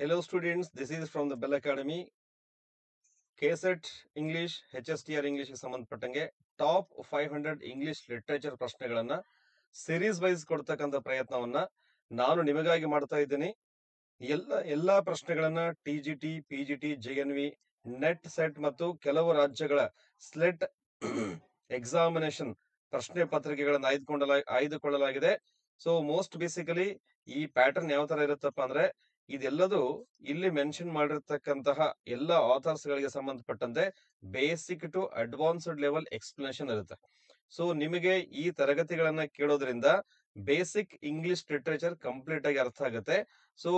Hello students, this is from the Bell Academy. KSET English, HSTR English ಗೆ ಸಂಬಂಧಪಟ್ಟಂಗೆ top 500 English literature ಪ್ರಶ್ನೆಗಳನ್ನ series wise ಕೊಡ್ತಕ್ಕಂಥ ಪ್ರಯತ್ನವನ್ನ ನಾನು ನಿಮಗಾಗಿ ಮಾಡ್ತಾ ಇದ್ದೀನಿ. ಎಲ್ಲಾ ಪ್ರಶ್ನೆಗಳನ್ನ TGT, PGT, JNV, net set ಮತ್ತು ಕೆಲವು ರಾಜ್ಯಗಳ ಸ್ಲೆಟ್ ಎಕ್ಸಾಮಿನೇಷನ್ ಪ್ರಶ್ನೆ ಪತ್ರಿಕೆಗಳನ್ನ ಆಯ್ದುಕೊಳ್ಳಲಾಗಿದೆ. ಸೊ ಮೋಸ್ಟ್ ಬೇಸಿಕಲಿ ಈ ಪ್ಯಾಟರ್ನ್ ಯಾವ ತರ ಇರುತ್ತಪ್ಪ ಅಂದ್ರೆ, ಇದೆಲ್ಲದು ಇಲ್ಲಿ ಮೆನ್ಷನ್ ಮಾಡಿರ್ತಕ್ಕಂತಹ ಎಲ್ಲ ಆಥರ್ಸ್ ಗಳಿಗೆ ಸಂಬಂಧಪಟ್ಟಂತೆ basic to advanced level explanation ಇರುತ್ತೆ. ಸೊ ನಿಮಗೆ ಈ ತರಗತಿಗಳನ್ನ ಕೇಳೋದ್ರಿಂದ ಬೇಸಿಕ್ ಇಂಗ್ಲಿಷ್ ಲಿಟರೇಚರ್ ಕಂಪ್ಲೀಟ್ ಆಗಿ ಅರ್ಥ ಆಗುತ್ತೆ. ಸೊ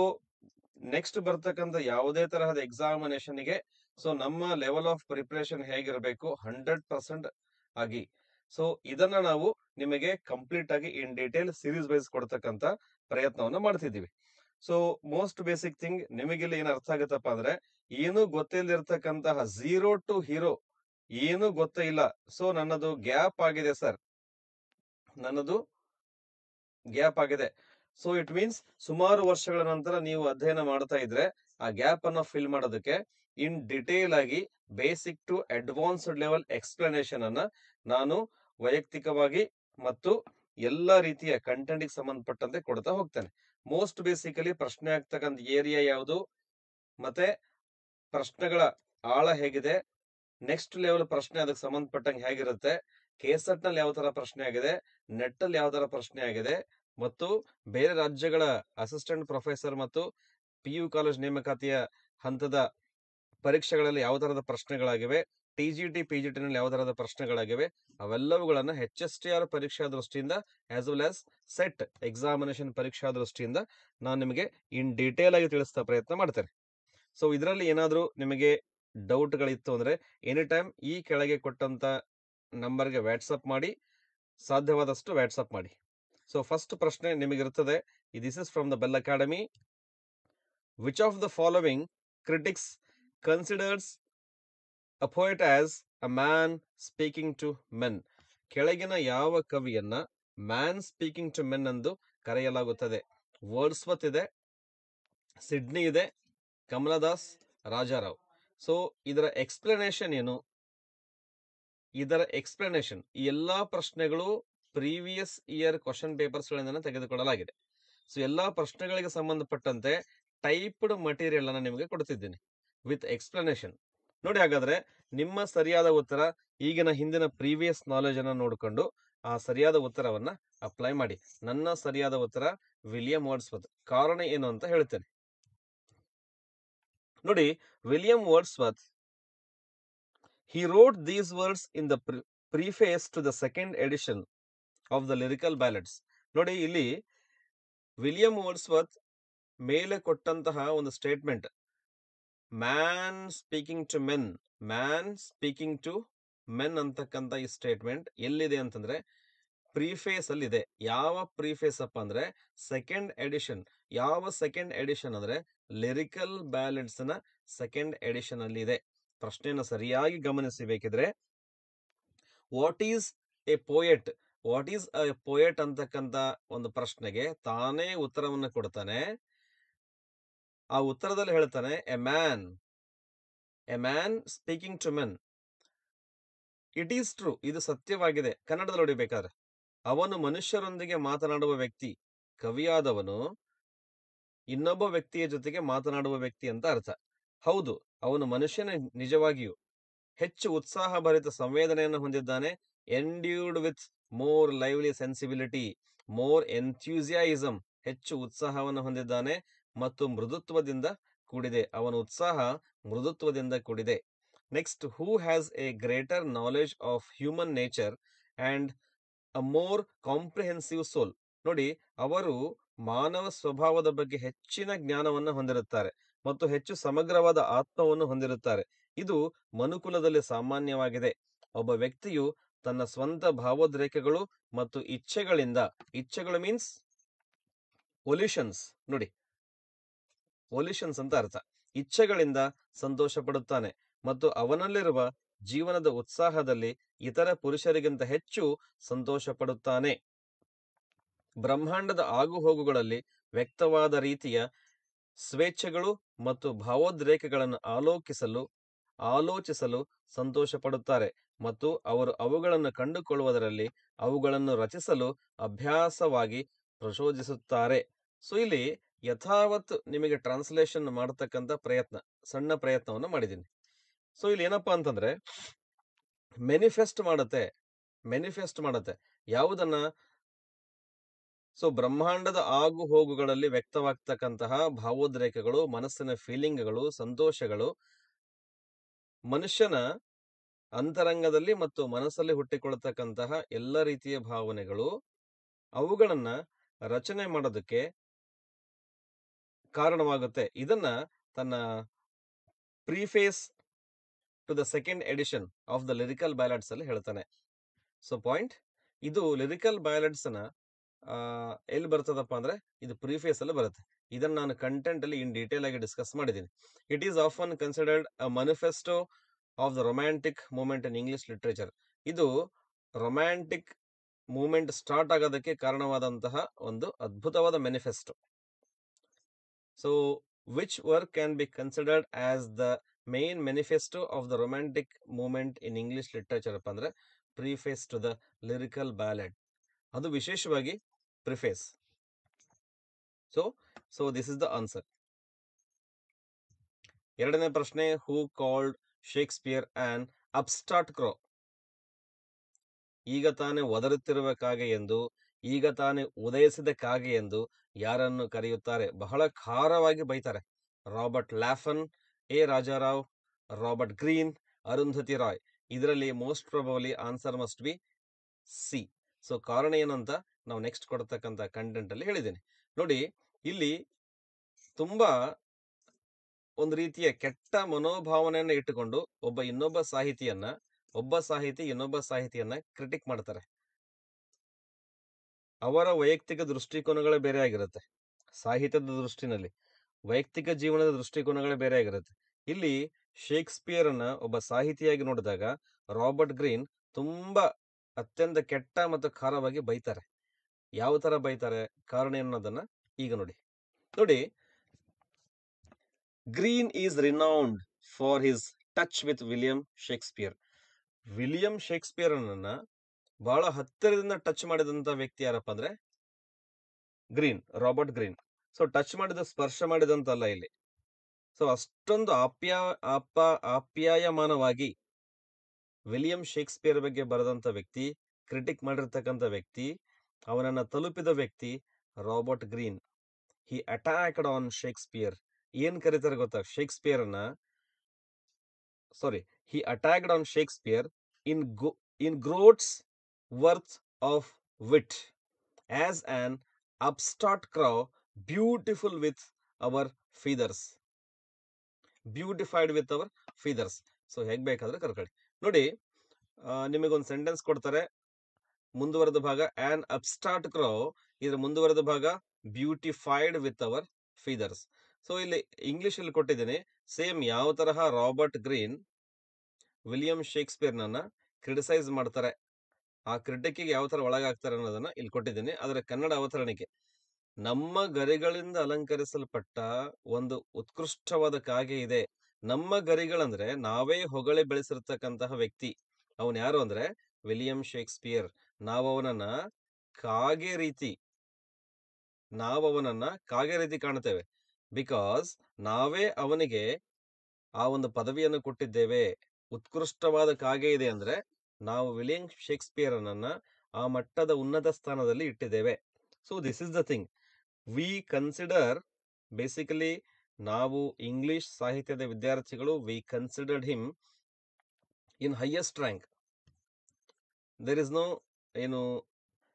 ನೆಕ್ಸ್ಟ್ ಬರ್ತಕ್ಕಂಥ ಯಾವುದೇ ತರಹದ ಎಕ್ಸಾಮಿನೇಷನ್ ಗೆ ಸೊ ನಮ್ಮ ಲೆವೆಲ್ ಆಫ್ ಪ್ರಿಪರೇಷನ್ ಹೇಗಿರಬೇಕು 100% ಆಗಿ. ಸೊ ಇದನ್ನ ನಾವು ನಿಮಗೆ ಕಂಪ್ಲೀಟ್ ಆಗಿ ಇನ್ ಡೀಟೇಲ್ ಸೀರೀಸ್ ವೈಸ್ ಕೊಡ್ತಕ್ಕಂತ ಪ್ರಯತ್ನವನ್ನ ಮಾಡ್ತಿದ್ದೀವಿ. ಸೊ ಮೋಸ್ಟ್ ಬೇಸಿಕ್ ಥಿಂಗ್ ನಿಮಗಿಲ್ಲಿ ಏನ್ ಅರ್ಥ ಆಗುತ್ತಪ್ಪ ಅಂದ್ರೆ, ಏನು ಗೊತ್ತಿಲ್ಲದಿರ್ತಕ್ಕಂತಹ ಝೀರೋ ಟು ಹೀರೋ ಏನು ಗೊತ್ತೇ ಇಲ್ಲ. ಸೊ ನನ್ನದು ಗ್ಯಾಪ್ ಆಗಿದೆ ಸರ್, ನನ್ನದು ಗ್ಯಾಪ್ ಆಗಿದೆ. ಸೊ ಇಟ್ ಮೀನ್ಸ್ ಸುಮಾರು ವರ್ಷಗಳ ನಂತರ ನೀವು ಅಧ್ಯಯನ ಮಾಡ್ತಾ ಇದ್ರೆ ಆ ಗ್ಯಾಪ್ ಅನ್ನ ಫಿಲ್ ಮಾಡೋದಕ್ಕೆ ಇನ್ ಡಿಟೇಲ್ ಆಗಿ basic to advanced level explanation ಅನ್ನ ನಾನು ವೈಯಕ್ತಿಕವಾಗಿ ಮತ್ತು ಎಲ್ಲಾ ರೀತಿಯ ಕಂಟೆಂಟ್ ಗೆ ಸಂಬಂಧಪಟ್ಟಂತೆ ಕೊಡ್ತಾ ಹೋಗ್ತೇನೆ. ಮೋಸ್ಟ್ ಬೇಸಿಕಲಿ ಪ್ರಶ್ನೆ ಆಗ್ತಕ್ಕಂಥ ಏರಿಯಾ ಯಾವುದು, ಮತ್ತೆ ಪ್ರಶ್ನೆಗಳ ಆಳ ಹೇಗಿದೆ, ನೆಕ್ಸ್ಟ್ ಲೆವೆಲ್ ಪ್ರಶ್ನೆ ಅದಕ್ಕೆ ಸಂಬಂಧಪಟ್ಟಂಗೆ ಹೇಗಿರುತ್ತೆ, ಕೆಸೆಟ್ ನಲ್ಲಿ ಯಾವ ತರ ಪ್ರಶ್ನೆ ಆಗಿದೆ, ನೆಟ್ ಅಲ್ಲಿ ಯಾವ ತರ ಪ್ರಶ್ನೆ ಆಗಿದೆ, ಮತ್ತು ಬೇರೆ ರಾಜ್ಯಗಳ ಅಸಿಸ್ಟೆಂಟ್ ಪ್ರೊಫೆಸರ್ ಮತ್ತು PU ಕಾಲೇಜ್ ನೇಮಕಾತಿಯ ಹಂತದ ಪರೀಕ್ಷೆಗಳಲ್ಲಿ ಯಾವ ತರದ ಪ್ರಶ್ನೆಗಳಾಗಿವೆ, TGT, PGT ನಲ್ಲಿ ಯಾವ ತರದ ಪ್ರಶ್ನೆಗಳಾಗಿವೆ, ಅವೆಲ್ಲವುಗಳನ್ನ HSTR ಪರೀಕ್ಷಾ ದೃಷ್ಟಿಯಿಂದ as well as set examination ಪರೀಕ್ಷಾ ದೃಷ್ಟಿಯಿಂದ ನಾನು ನಿಮಗೆ ಇನ್ ಡೀಟೇಲ್ ಆಗಿ ತಿಳಿಸ್ತಾ ಪ್ರಯತ್ನ ಮಾಡ್ತೇನೆ. ಸೊ ಇದರಲ್ಲಿ ಏನಾದ್ರೂ ನಿಮಗೆ ಡೌಟ್ ಗಳಿತ್ತು ಅಂದ್ರೆ ಎನಿ ಟೈಮ್ ಈ ಕೆಳಗೆ ಕೊಟ್ಟಂತ ನಂಬರ್ಗೆ ವಾಟ್ಸಪ್ ಮಾಡಿ, ಸಾಧ್ಯವಾದಷ್ಟು ವಾಟ್ಸಪ್ ಮಾಡಿ. ಸೊ ಫಸ್ಟ್ ಪ್ರಶ್ನೆ ನಿಮಗಿರ್ತದೆ, this is from the Bell Academy. Which of the following critics considers a poet as a man speaking to men? ಕೆಳಗಿನ ಯಾವ ಕವಿಯನ್ನ ಮ್ಯಾನ್ ಸ್ಪೀಕಿಂಗ್ ಟು ಮೆನ್ ಎಂದು ಕರೆಯಲಾಗುತ್ತದೆ? ವರ್ಡ್ಸ್ವರ್ತ್ ಇದೆ, ಸಿಡ್ನಿ ಇದೆ, ಕಮಲದಾಸ್, ರಾಜಾರಾವ್. ಸೊ ಇದರ ಎಕ್ಸ್ಪ್ಲನೇಷನ್ ಏನು? ಇದರ ಎಕ್ಸ್ಪ್ಲನೇಷನ್ ಈ ಎಲ್ಲಾ ಪ್ರಶ್ನೆಗಳು ಪ್ರೀವಿಯಸ್ ಇಯರ್ ಕ್ವಶನ್ ಪೇಪರ್ಸ್ ಗಳಿಂದ ತೆಗೆದುಕೊಳ್ಳಲಾಗಿದೆ. ಸೊ ಎಲ್ಲಾ ಪ್ರಶ್ನೆಗಳಿಗೆ ಸಂಬಂಧಪಟ್ಟಂತೆ ಟೈಪ್ಡ್ ಮಟೀರಿಯಲ್ ಅನ್ನ ನಿಮಗೆ ಕೊಡ್ತಿದ್ದೀನಿ ವಿತ್ ಎಕ್ಸ್ಪ್ಲನೇಷನ್. ನೋಡಿ, ಹಾಗಾದ್ರೆ ನಿಮ್ಮ ಸರಿಯಾದ ಉತ್ತರ ಈಗಿನ ಹಿಂದಿನ ಪ್ರೀವಿಯಸ್ ನಾಲೆಜ್ ಅನ್ನ ನೋಡಿಕೊಂಡು ಆ ಸರಿಯಾದ ಉತ್ತರವನ್ನ ಅಪ್ಲೈ ಮಾಡಿ. ನನ್ನ ಸರಿಯಾದ ಉತ್ತರ ವಿಲಿಯಂ ವರ್ಡ್ಸ್ವರ್ತ್. ಕಾರಣ ಏನು ಅಂತ ಹೇಳ್ತೇನೆ. ನೋಡಿ, William Wordsworth he wrote these words in the preface to the second edition of the lyrical ballads. ನೋಡಿ, ಇಲ್ಲಿ ವಿಲಿಯಂ ವರ್ಡ್ಸ್ವರ್ತ್ ಮೇಲೆ ಕೊಟ್ಟಂತಹ ಒಂದು statement, man speaking to men, man speaking to men ಅಂತಕ್ಕಂಥ ಈ ಸ್ಟೇಟ್ಮೆಂಟ್ ಎಲ್ಲಿದೆ ಅಂತಂದ್ರೆ ಪ್ರಿಫೇಸ್ ಅಲ್ಲಿ ಇದೆ. ಯಾವ ಪ್ರಿಫೇಸ್ ಅಪ್ಪ ಅಂದ್ರೆ ಸೆಕೆಂಡ್ ಎಡಿಷನ್. ಯಾವ ಸೆಕೆಂಡ್ ಎಡಿಷನ್ ಅಂದ್ರೆ ಲಿರಿಕಲ್ ಬ್ಯಾಲೆಡ್ಸ್ ನ ಸೆಕೆಂಡ್ ಎಡಿಷನ್ ಅಲ್ಲಿ ಇದೆ. ಪ್ರಶ್ನೆಯನ್ನು ಸರಿಯಾಗಿ ಗಮನಿಸಿ. ಬೇಕಿದ್ರೆ what is a poet, what is a poet ಅಂತಕ್ಕಂಥ ಒಂದು ಪ್ರಶ್ನೆಗೆ ತಾನೇ ಉತ್ತರವನ್ನು ಕೊಡ್ತಾನೆ. ಆ ಉತ್ತರದಲ್ಲಿ ಹೇಳ್ತಾನೆ a man speaking to men. It is true, ಇದು ಸತ್ಯವಾಗಿದೆ. ಕನ್ನಡದಲ್ಲಿ ಹೊಡಿಬೇಕಾದ್ರೆ ಅವನು ಮನುಷ್ಯರೊಂದಿಗೆ ಮಾತನಾಡುವ ವ್ಯಕ್ತಿ. ಕವಿಯಾದವನು ಇನ್ನೊಬ್ಬ ವ್ಯಕ್ತಿಯ ಜೊತೆಗೆ ಮಾತನಾಡುವ ವ್ಯಕ್ತಿ ಅಂತ ಅರ್ಥ. ಹೌದು, ಅವನು ಮನುಷ್ಯನ ನಿಜವಾಗಿಯೂ ಹೆಚ್ಚು ಉತ್ಸಾಹ ಭರಿತ ಸಂವೇದನೆಯನ್ನು ಹೊಂದಿದ್ದಾನೆ. Endued with more lively sensibility, more enthusiasm, ಹೆಚ್ಚು ಉತ್ಸಾಹವನ್ನು ಹೊಂದಿದ್ದಾನೆ ಮತ್ತು ಮೃದುತ್ವದಿಂದ ಕೂಡಿದೆ. ಅವನ ಉತ್ಸಾಹ ಮೃದುತ್ವದಿಂದ ಕೂಡಿದೆ. Next, who has a greater knowledge of human nature and a more comprehensive soul. ನೋಡಿ, ಅವರು ಮಾನವ ಸ್ವಭಾವದ ಬಗ್ಗೆ ಹೆಚ್ಚಿನ ಜ್ಞಾನವನ್ನು ಹೊಂದಿರುತ್ತಾರೆ ಮತ್ತು ಹೆಚ್ಚು ಸಮಗ್ರವಾದ ಆತ್ಮವನ್ನು ಹೊಂದಿರುತ್ತಾರೆ. ಇದು ಮನುಕುಲದಲ್ಲಿ ಸಾಮಾನ್ಯವಾಗಿದೆ. ಒಬ್ಬ ವ್ಯಕ್ತಿಯು ತನ್ನ ಸ್ವಂತ ಭಾವೋದ್ರೇಕಗಳು ಮತ್ತು ಇಚ್ಛೆಗಳು ಮೀನ್ಸ್ ಒಲ್ಯೂಷನ್ಸ್, ನೋಡಿ ಒಲ್ಯೂಷನ್ಸ್ ಅಂತ ಅರ್ಥ, ಇಚ್ಛೆಗಳಿಂದ ಸಂತೋಷ ಪಡುತ್ತಾನೆ ಮತ್ತು ಅವನಲ್ಲಿರುವ ಜೀವನದ ಉತ್ಸಾಹದಲ್ಲಿ ಇತರ ಪುರುಷರಿಗಿಂತ ಹೆಚ್ಚು ಸಂತೋಷ ಪಡುತ್ತಾನೆ. ಬ್ರಹ್ಮಾಂಡದ ಆಗುಹೋಗುಗಳಲ್ಲಿ ವ್ಯಕ್ತವಾದ ರೀತಿಯ ಸ್ವೇಚ್ಛೆಗಳು ಮತ್ತು ಭಾವೋದ್ರೇಕಗಳನ್ನು ಆಲೋಚಿಸಲು ಸಂತೋಷ ಪಡುತ್ತಾರೆ ಮತ್ತು ಅವರು ಅವುಗಳನ್ನು ಕಂಡುಕೊಳ್ಳುವುದರಲ್ಲಿ ಅವುಗಳನ್ನು ರಚಿಸಲು ಅಭ್ಯಾಸವಾಗಿ ಪ್ರಚೋದಿಸುತ್ತಾರೆ. ಸೊ ಇಲ್ಲಿ ಯಥಾವತ್ ನಿಮಗೆ ಟ್ರಾನ್ಸ್ಲೇಷನ್ ಮಾಡತಕ್ಕಂಥ ಸಣ್ಣ ಪ್ರಯತ್ನವನ್ನು ಮಾಡಿದ್ದೀನಿ. ಸೊ ಇಲ್ಲಿ ಏನಪ್ಪಾ ಅಂತಂದ್ರೆ ಮ್ಯಾನಿಫೆಸ್ಟ್ ಮಾಡುತ್ತೆ ಯಾವುದನ್ನ? ಸೊ ಬ್ರಹ್ಮಾಂಡದ ಆಗು ಹೋಗುಗಳಲ್ಲಿ ವ್ಯಕ್ತವಾಗ್ತಕ್ಕಂತಹ ಭಾವೋದ್ರೇಕಗಳು, ಮನಸ್ಸಿನ ಫೀಲಿಂಗ್ಗಳು, ಸಂತೋಷಗಳು, ಮನುಷ್ಯನ ಅಂತರಂಗದಲ್ಲಿ ಮತ್ತು ಮನಸ್ಸಲ್ಲಿ ಹುಟ್ಟಿಕೊಳ್ಳತಕ್ಕಂತಹ ಎಲ್ಲ ರೀತಿಯ ಭಾವನೆಗಳು, ಅವುಗಳನ್ನ ರಚನೆ ಮಾಡೋದಕ್ಕೆ ಕಾರಣವಾಗುತ್ತೆ. ಇದನ್ನ ತನ್ನ preface to the second edition of the Lyrical Ballads ಅಲ್ಲಿ ಹೇಳ್ತಾನೆ. ಸೊ ಪಾಯಿಂಟ್, ಇದು ಲಿರಿಕಲ್ ಬ್ಯಾಲಡ್ಸ್ ನ ಎಲ್ಲಿ ಬರ್ತದಪ್ಪ ಅಂದ್ರೆ ಇದು ಪ್ರಿಫೇಸ್ ಅಲ್ಲಿ ಬರುತ್ತೆ. ಇದನ್ನ ನಾನು ಕಂಟೆಂಟ್ ಅಲ್ಲಿ ಇನ್ ಡೀಟೇಲ್ ಆಗಿ ಡಿಸ್ಕಸ್ ಮಾಡಿದ್ದೀನಿ. It is often considered a manifesto of the romantic movement in English literature. ಇದು ರೊಮ್ಯಾಂಟಿಕ್ ಮೂವ್ಮೆಂಟ್ ಸ್ಟಾರ್ಟ್ ಆಗೋದಕ್ಕೆ ಕಾರಣವಾದಂತಹ ಒಂದು ಅದ್ಭುತವಾದ manifesto. So which work can be considered as the main manifesto of the romantic movement in English literature ಅಪ್ಪ ಅಂದ್ರೆ preface to the lyrical ballad. ಅದು ವಿಶೇಷವಾಗಿ preface. So this is the answer. ಎರಡನೇ ಪ್ರಶ್ನೆ, ಹೂ ಕಾಲ್ಡ್ ಶೇಕ್ಸ್ಪಿಯರ್ ಆನ್ ಅಪ್ಸ್ಟಾರ್ಟ್ ಕ್ರೋ? ಈಗ ತಾನೇ ಒದರುತ್ತಿರುವ ಕಾಗೆ ಎಂದು, ಈಗ ತಾನೇ ಉದಯಿಸಿದ ಕಾಗೆ ಎಂದು ಯಾರನ್ನು ಕರೆಯುತ್ತಾರೆ? ಬಹಳ ಖಾರವಾಗಿ ಬೈತಾರೆ. Robert Laffan, A Raja Rao, Robert Greene, Arundhati Roy. ಇದರಲ್ಲಿ most probably answer must be C. So ಕಾರಣ ಏನಂತ ನಾವು ನೆಕ್ಸ್ಟ್ ಕೊಡ್ತಕ್ಕಂಥ ಕಂಟೆಂಟ್ ಅಲ್ಲಿ ಹೇಳಿದ್ದೀನಿ. ನೋಡಿ, ಇಲ್ಲಿ ತುಂಬಾ ಒಂದು ರೀತಿಯ ಕೆಟ್ಟ ಮನೋಭಾವನೆಯನ್ನ ಇಟ್ಟುಕೊಂಡು ಒಬ್ಬ ಸಾಹಿತಿ ಇನ್ನೊಬ್ಬ ಸಾಹಿತಿಯನ್ನ ಕ್ರಿಟಿಕ್ ಮಾಡ್ತಾರೆ. ಅವರ ವೈಯಕ್ತಿಕ ದೃಷ್ಟಿಕೋನಗಳೇ ಬೇರೆ ಆಗಿರುತ್ತೆ. ಸಾಹಿತ್ಯದ ದೃಷ್ಟಿನಲ್ಲಿ ವೈಯಕ್ತಿಕ ಜೀವನದ ದೃಷ್ಟಿಕೋನಗಳೇ ಬೇರೆ ಆಗಿರುತ್ತೆ. ಇಲ್ಲಿ ಶೇಕ್ಸ್ಪಿಯರ್ ಅನ್ನ ಒಬ್ಬ ಸಾಹಿತಿಯಾಗಿ ನೋಡಿದಾಗ ರಾಬರ್ಟ್ ಗ್ರೀನ್ ತುಂಬಾ ಅತ್ಯಂತ ಕೆಟ್ಟ ಮತ್ತು ಖಾರವಾಗಿ ಬೈತಾರೆ. ಯಾವ ತರ ಬೈತಾರೆ, ಕಾರಣ ಅನ್ನೋದನ್ನ ಈಗ ನೋಡಿ. Green is renowned for his touch with William Shakespeare. William Shakespeare ಅನ್ನ ಬಹಳ ಹತ್ತಿರದಿಂದ ಟಚ್ ಮಾಡಿದಂತ ವ್ಯಕ್ತಿ ಯಾರಪ್ಪ ಅಂದ್ರೆ ರಾಬರ್ಟ್ ಗ್ರೀನ್. ಸೊ ಟಚ್ ಮಾಡಿದ, ಸ್ಪರ್ಶ ಮಾಡಿದಂತಲ್ಲ ಇಲ್ಲಿ. ಸೊ ಅಷ್ಟೊಂದು ಆಪ್ಯಾಯಮಾನವಾಗಿ ವಿಲಿಯಂ ಶೇಕ್ಸ್ಪಿಯರ್ ಬಗ್ಗೆ ಬರೆದಂತ ವ್ಯಕ್ತಿ, ಕ್ರಿಟಿಕ್ ಮಾಡಿರ್ತಕ್ಕಂಥ ವ್ಯಕ್ತಿ, ಅವನನ್ನ ತಲುಪಿದ ವ್ಯಕ್ತಿ Robert Greene. He attacked on Shakespeare. ಏನ್ ಕರೀತಾರೆ ಗೊತ್ತಾ ಶೇಕ್ಸ್ಪಿಯರ್ ಅನ್ನ? He attacked on Shakespeare in Groats worth of wit as an upstart crow beautiful with our feathers. Beautified with our feathers. So ಹೇಗ್ ಬೇಕಾದ್ರೆ ಕರ್ಕೊಳ್ಳಿ. ನೋಡಿ, ನಿಮಗೊಂದು ಸೆಂಟೆನ್ಸ್ ಕೊಡ್ತಾರೆ, ಮುಂದುವರೆದ ಭಾಗ ಆನ್ ಅಪ್ಸ್ಟಾರ್ಟ್ ಕ್ರೌ, ಇದ್ರ ಮುಂದುವರೆದ ಭಾಗ ಬ್ಯೂಟಿಫೈಡ್ ವಿತ್ ಅವರ್ ಫೀದರ್ಸ್. ಸೊ ಇಲ್ಲಿ ಇಂಗ್ಲಿಷ್ ಅಲ್ಲಿ ಕೊಟ್ಟಿದ್ದೀನಿ. ಸೇಮ್ ಯಾವ ತರಹ ರಾಬರ್ಟ್ ಗ್ರೀನ್ ವಿಲಿಯಂ ಶೇಕ್ಸ್ಪಿಯರ್ ನನ್ನ ಕ್ರಿಟಿಸೈಸ್ ಮಾಡ್ತಾರೆ, ಆ ಕ್ರಿಟಿಕ್ಗೆ ಯಾವ ತರ ಒಳಗಾಗ್ತಾರೆ ಅನ್ನೋದನ್ನ ಇಲ್ಲಿ ಕೊಟ್ಟಿದ್ದೀನಿ. ಅದರ ಕನ್ನಡ ಅವತರಣಿಕೆ: ನಮ್ಮ ಗರಿಗಳಿಂದ ಅಲಂಕರಿಸಲ್ಪಟ್ಟ ಒಂದು ಉತ್ಕೃಷ್ಟವಾದ ಕಾಗೆ ಇದೆ. ನಮ್ಮ ಗರಿಗಳಂದ್ರೆ ನಾವೇ ಹೊಗಳಿ ಬೆಳೆಸಿರ್ತಕ್ಕಂತಹ ವ್ಯಕ್ತಿ. ಅವನ್ ಯಾರು ಅಂದ್ರೆ ವಿಲಿಯಂ ಶೇಕ್ಸ್ಪಿಯರ್. ನಾವವನನ್ನ ಕಾಗೆ ರೀತಿ ಕಾಣ್ತೇವೆ. ಬಿಕಾಸ್ ನಾವೇ ಅವನಿಗೆ ಆ ಒಂದು ಪದವಿಯನ್ನು ಕೊಟ್ಟಿದ್ದೇವೆ. ಉತ್ಕೃಷ್ಟವಾದ ಕಾಗೆ ಇದೆ ಅಂದ್ರೆ ನಾವು ವಿಲಿಯಂ ಶೇಕ್ಸ್ಪಿಯರ್ ಅನ್ನ ಆ ಮಟ್ಟದ ಉನ್ನತ ಸ್ಥಾನದಲ್ಲಿ ಇಟ್ಟಿದ್ದೇವೆ. So this is the thing we consider. Basically ನಾವು ಇಂಗ್ಲಿಷ್ ಸಾಹಿತ್ಯದ ವಿದ್ಯಾರ್ಥಿಗಳು, we considered him in highest rank. There is no